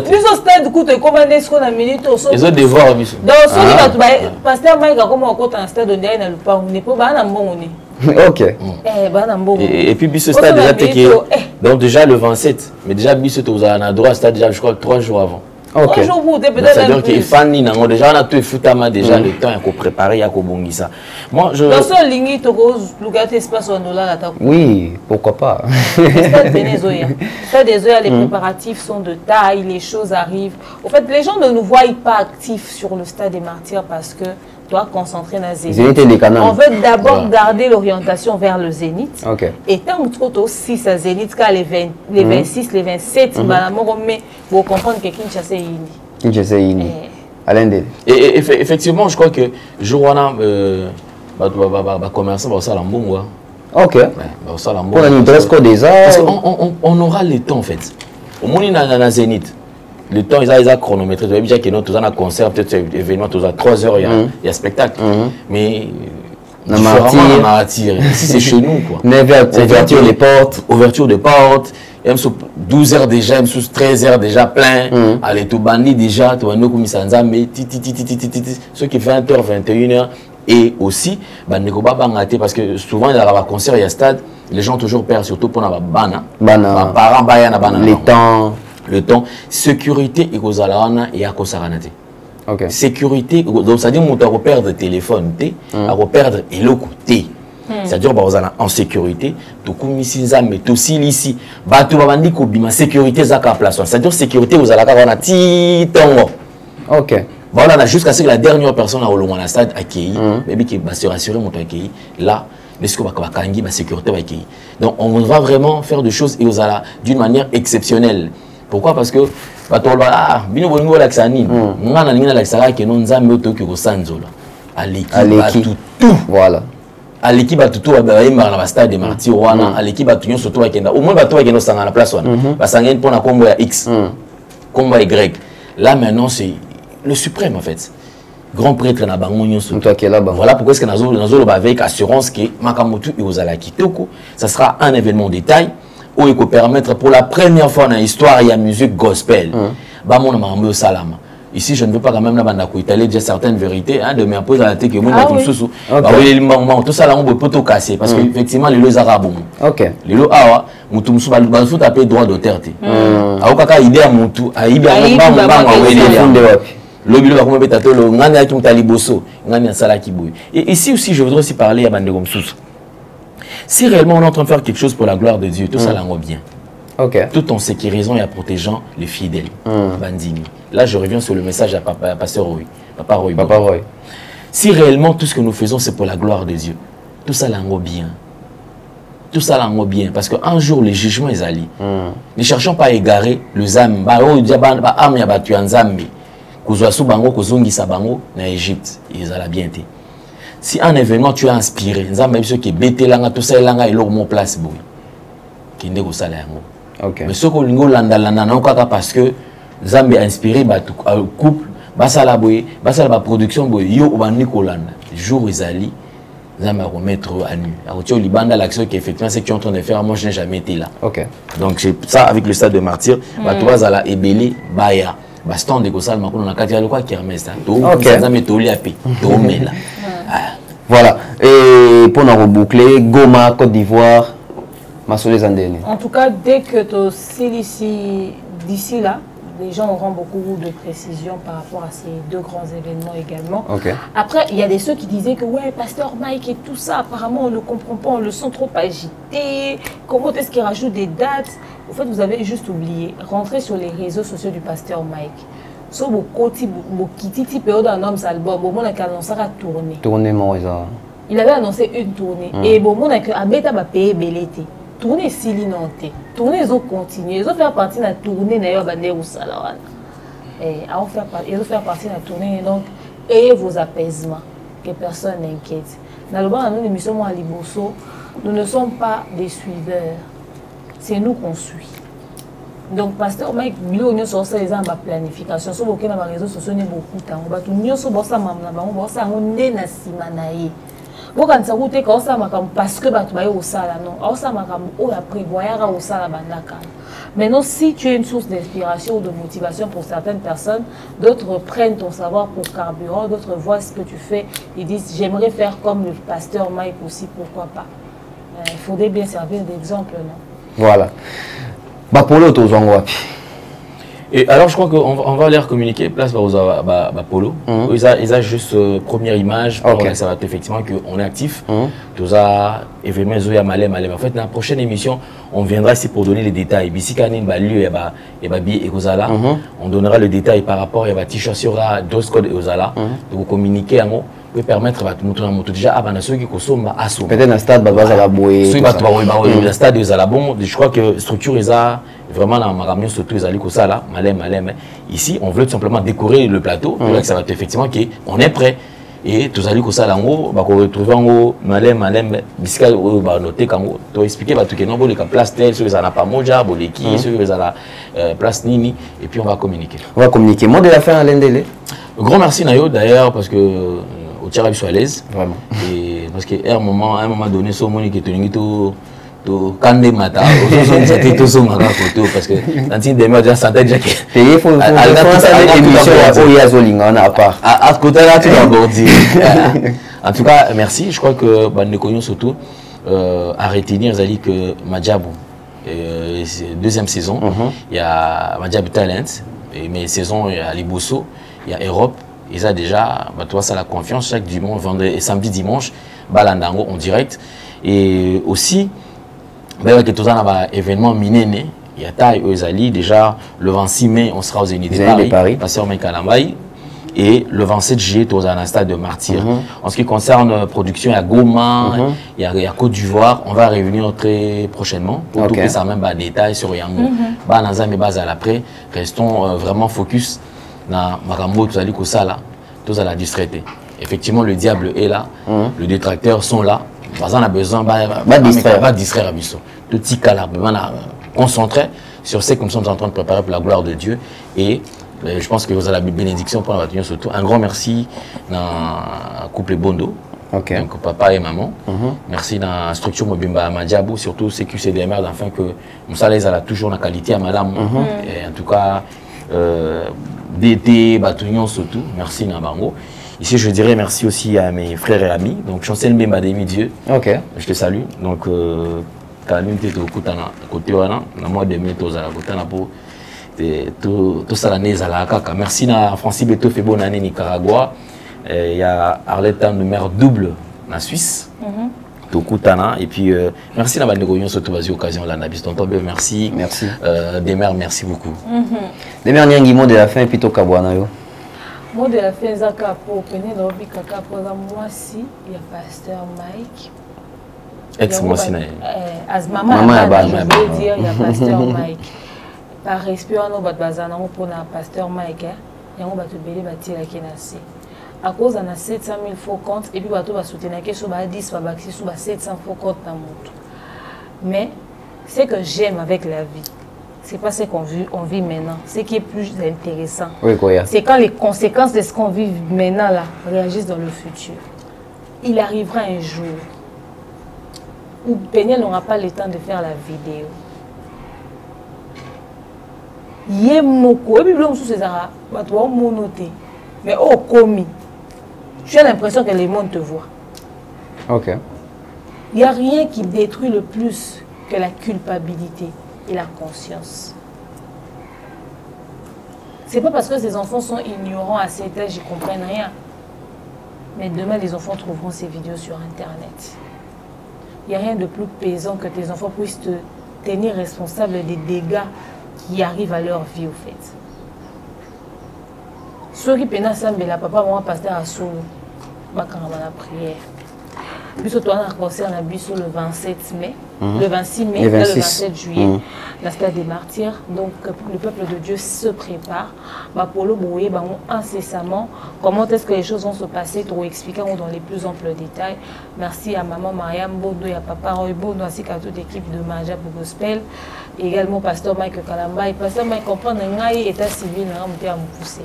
biso stade coûte combien ce qu'on a minute au ils ont devoir biso donc so ni ba pasteur Mike comme on compte en stade on est na lupa on n'est pas ba na mbongo ok. Et puis biso stade déjà t'es donc déjà le 27 mais déjà biso tu as droit stade déjà je crois 3 jours avant. Ok. 3 jours pour peut-être c'est-à-dire que fani nango déjà on a tout foutama déjà le temps à préparer à kobongisa. Moi je dans ce ligne to cause lugar espace on là la oui, pourquoi pas. Stade Venezuela. Stade Venezuela les préparatifs sont de taille, les choses arrivent. Au fait les gens ne nous voient pas actifs sur le stade des martyrs parce que doit concentrer dans Zénith. On veut d'abord garder l'orientation vers le Zénith. Okay. Et tant que aussi à Zénith, les 26, les 27, vous comprendre que Kinshasa est ini. Kinshasa est ini. Et effectivement, je crois que Joana, commerçant, va au Mbongo. Ok. Pour la dress code des arts. Parce qu'on aura le temps en fait. Au moins, dans Zénith. Le temps, ils ont chronométré. Tu as déjà que nous, tous un concert, peut-être événement, tous à 3 heures, il y a spectacle. Mais différemment, martyr. Ici, c'est chez nous, quoi. Ouverture des portes. Ouverture des portes. Il y a 12 heures déjà, il y a 13 heures déjà plein. Allez, tout bandit déjà, tout bandit comme ça, mais ceux qui font 20h, 21h. Et aussi, parce que souvent, il y a un concert, il y a un stade, les gens toujours perdent, surtout pour les bana. Les temps. Le temps, sécurité et Kozalana et Akosaranate. Sécurité, donc ça dit que tu vas perdre le téléphone, tu vas perdre le côté. C'est-à-dire que en sécurité, tu as mais tu aussi ici, tu vas dire que la sécurité est à la place. C'est-à-dire que la sécurité, vous allez avoir un petit temps. Ok. Voilà, jusqu'à ce que la dernière personne à le stade accueilli, mais qui va se rassurer mon accueilli, là, la sécurité va accueillir. Donc on va vraiment faire des choses d'une manière exceptionnelle. Pourquoi? Parce que bino bolingo la xani ngana ninga la xara ke non nzambe otoki ko sanzola aleki tout voilà aleki batutu ba yimba na stade de martyrs wana aleki batu nyoso to bakenda au moins batu bakenda sanga na place wana basangeni pona kombo ya X kombo Y là maintenant c'est le suprême en fait grand prêtre na bango nyoso voilà pourquoi est-ce que nazo ba avec assurance que makamutu et ozala kitoko ça sera un événement de taille où il peut permettre pour la première fois dans l'histoire il y a musique gospel. Salama. Ici je ne veux pas quand même étaler déjà certaines vérités de me poser à la tête que moi tout ça là on peut tout casser parce que effectivement les lois arabes. OK. Les lois awa mutumsu faut taper droit d'auteur te. Aokaka idée à mutu aibi et ici aussi je voudrais aussi parler à bande comme sous. Si réellement on est en train de faire quelque chose pour la gloire de Dieu, tout ça l'en bien. Tout en sécurisant et en protégeant les fidèles. Bandini. Là, je reviens sur le message à Pasteur Roy. Papa Roy. Si réellement tout ce que nous faisons, c'est pour la gloire de Dieu, tout ça l'en bien. Tout ça l'en bien. Parce qu'un jour, le jugement est allé. Ne cherchons pas à égarer le Zam. En Égypte, ils allaient bien été. Si un événement tu as inspiré, ceux qui bételanga tout ça langa et leur mon place boy. Qui n'est pas ça là. Mais ce que lingo landa parce que Zambe a inspiré le couple, basala production boy yo obandi kolanda. Jour Isali, Zambe a remettre à nu. Alors tu libanda l'action qui effectivement c'est que tu es en train de faire, moi je n'ai jamais été là. OK. Donc c'est ça avec le stade de martyr, toi zala ebeli baya. Baston de Gossal Makon on a quatre le quoi qui remet ça. Donc Zambe toli api, tomela. Voilà. Et pour nous reboucler, Goma, Côte d'Ivoire, Massolé Zandéné. En tout cas, dès que d'ici là, les gens auront beaucoup de précisions par rapport à ces deux grands événements également. Okay. Après, il y a des ceux qui disaient que ouais, Pasteur Mike et tout ça, apparemment on ne comprend pas, on le sent trop agité. Comment est-ce qu'il rajoute des dates? En fait, vous avez juste oublié. Rentrez sur les réseaux sociaux du Pasteur Mike. So il avait annoncé une tournée et bon mon que abeta ba payer belete tournée silinante tournée ils ont continué ils ont fait partie de la tournée na yo bande usala wana ils ont fait partie de la tournée donc ayez vos apaisements que personne n'inquiète dans le bas nous l'émission moi liboso nous ne sommes pas des suiveurs c'est nous qu'on suit. Donc, Pasteur Mike, il y a une planification. Si vous avez des réseaux sociaux, il y a beaucoup de temps. Il y a des choses parce que maintenant, si tu es une source d'inspiration ou de motivation pour certaines personnes, d'autres prennent ton savoir pour carburant, d'autres voient ce que tu fais et disent j'aimerais faire comme le Pasteur Mike aussi, pourquoi pas. Il faudrait bien servir d'exemple, non? Voilà. Polo, et alors je crois qu'on va leur communiquer place aux Polo. Ils ont juste première image pour ça va effectivement qu'on est actif. Tous à événements malais. En fait, dans la prochaine émission, on viendra ici pour donner les détails. Ici quand il y a lieu et billet et Ozala, on donnera le détail par rapport à t-shirt sur la dress code et Ozala. Donc communiquer en peut permettre à tout le monde déjà à ceux qui consomment à son. Peut-être un stade le stade de Zalabon, je crois que structure est vraiment dans ma surtout les alliés ça là, malem. Ici, on veut tout simplement décorer le plateau. Donc ça va être effectivement qu'on est prêt. Et tous alliés ça là en haut, on va retrouver en haut malem, biscal va noter quand on expliquer tout que non les place telle, ceux qui n'ont pas moja, boleki, ceux qui ont place nini, et puis on va communiquer. Moi de la fin à l'endélé. Grand merci Nayo d'ailleurs parce que au tirage soit à l'aise vraiment et parce qu'à un moment donné ce moment qui est tout quand des matins c'était tout ça ma photo parce que quand il démarre déjà santé déjà que il faut faire émission au Yazolinga on a part à côté là tout d'abord dire en tout cas merci je crois que bande connu surtout à retenir Zali que Madjabou deuxième saison il y a Madjabou Talent et mes saisons il y a Liboso il y a Europe. Et ça déjà, toi ça la confiance chaque dimanche, vendredi et samedi dimanche, Balandango en direct. Et aussi, que tout ça un événement minéné, il y a Taï Ozali déjà le 26 mai on sera aux Zénith de Paris, Pasteur Mike Kalambaye. Et le 27 juillet, tu as un stade de martyr. En ce qui concerne production, il y a Goma, il y a Côte d'Ivoire. On va revenir très prochainement pour tout que ça même détail sur Yango. Après, restons vraiment focus. Dans Marambo, tout ça là, tout à la distraité. Effectivement, le diable est là, les détracteurs sont là. On a besoin de distraire Abisso. Tout petit cas là, concentrer sur ce que nous sommes en train de préparer pour la gloire de Dieu. Et je pense que vous avez la bénédiction pour la surtout. Un grand merci dans couple Bondo. Donc papa et maman. Merci dans la structure Mobimba Madjabou, surtout CQCDMR, afin que Moussa les a toujours la qualité à madame. Et en tout cas, d'été, Batouignon surtout, merci Nabango. Ici, je dirais merci aussi à mes frères et amis. Donc, Chancel Mbemba Demi Dieu. Je te salue. Donc, Kalim Teto Koutana, côté Wana, na mois de mai, Tozala Koutana pour tout ça l'année Zalaka. Merci à Francis Beto fait bonne année Nicaragua. Il y a Arlette numéro double en Suisse. Tokutana et puis merci la bande de Goyon surtout vas-y occasion là Nabis tonton bien merci Demer merci beaucoup Demer nyangi mot de la fin et puis Tokabwana yo mot de la fin zaka pour peine lobi kaka pour moi si il y a Pasteur Mike ex moi si as maman je veux dire il y a Pasteur Mike par respect on va bazana pour na Pasteur Mike yango ba to belé bati la kenasi à cause de 700 000 faux comptes et puis bateau va soutenir que sur 10 va baxi sur 700 faux comptes dans monde. Mais ce que j'aime avec la vie, c'est pas ce qu'on vit maintenant. Ce qui est plus intéressant, c'est quand les conséquences de ce qu'on vit maintenant là réagissent dans le futur. Il arrivera un jour où Péniel n'aura pas le temps de faire la vidéo. Mais oh, commis, tu as l'impression que le monde te voit. Ok. Il n'y a rien qui détruit le plus que la culpabilité et la conscience. C'est pas parce que ces enfants sont ignorants à cet âge, ils ne comprennent rien. Mais demain, les enfants trouveront ces vidéos sur Internet. Il n'y a rien de plus pesant que tes enfants puissent te tenir responsable des dégâts qui arrivent à leur vie, au fait. Ceux qui peinent ensemble, la papa, maman, pasteur à solo, ma prière. Biso toi on a concert na biso le 27 mai, le 26 mai, le 27 juillet, la stade des martyrs. Donc le peuple de Dieu se prépare. Polo Boué, incessamment, comment est-ce que les choses vont se passer, pour expliquer dans les plus amples détails. Merci à maman Mariam Bodo et à papa Roy Bodo, ainsi qu'à toute l'équipe de Maja pour Gospel. Également pasteur Mike Kalamba. Et pasteur Mike comprend que état civil n'a pas poussé.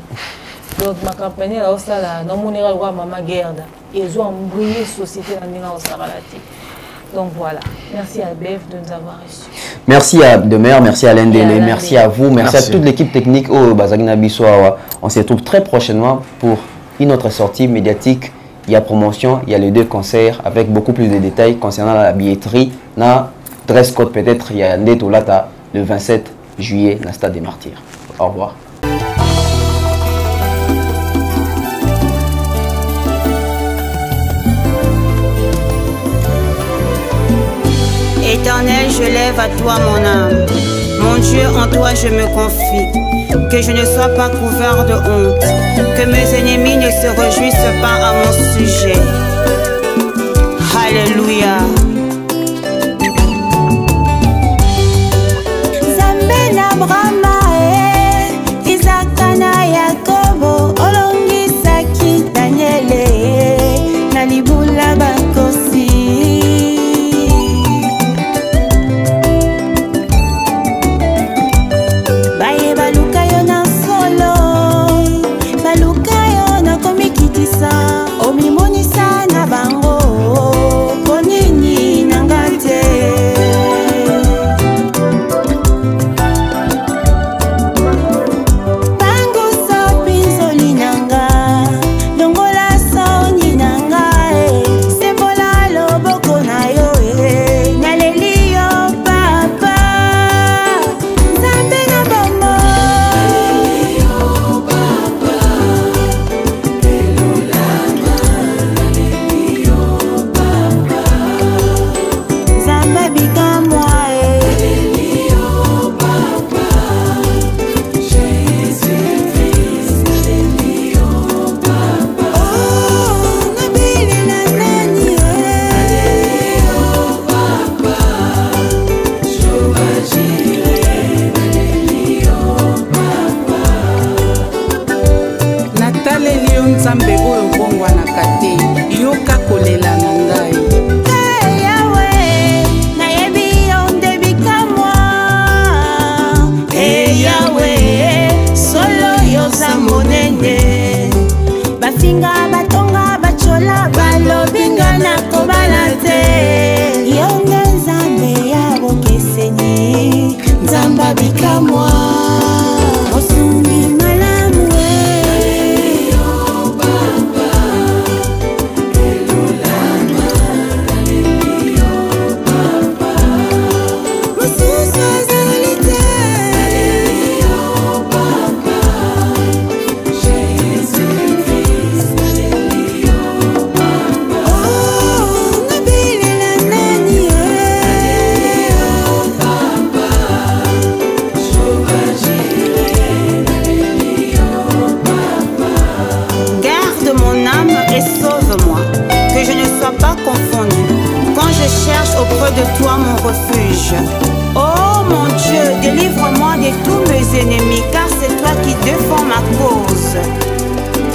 Donc ma campagne là aussi là, dans mon éral maman Gerda, ils ont embrouillé la société dans la Saralati. Donc voilà, merci à Bev de nous avoir reçus. Merci à Demer, merci à Lendele, merci à vous, merci à toute l'équipe technique au Bazagina Bissoawa. On se retrouve très prochainement pour une autre sortie médiatique. Il y a promotion, il y a les deux concerts avec beaucoup plus de détails concernant la billetterie. Na dress code peut-être, il y a Ndetolata le 27 juillet dans le stade des Martyrs. Au revoir. Éternel, je lève à toi mon âme. Mon Dieu, en toi je me confie. Que je ne sois pas couvert de honte. Que mes ennemis ne se réjouissent pas à mon sujet. Alléluia. Zambena Brahma, Isakana Yakobo, Olongi Saki Daniele, Nalibula Bakosi.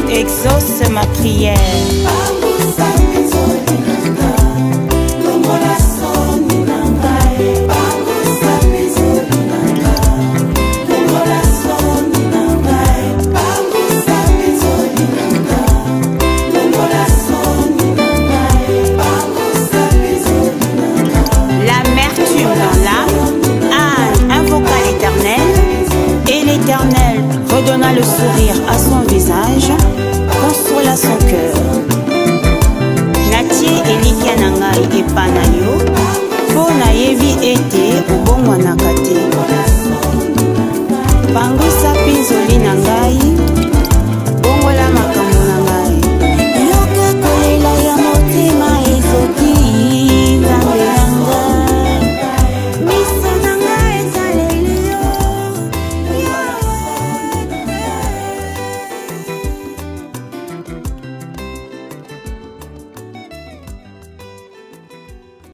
Exauce ma prière. Anne invoqua l'Éternel, et l'Éternel redonna le sourire à son visage, consola son cœur. Natie Elikia Nangai et Panayo, pour nayebi été au bon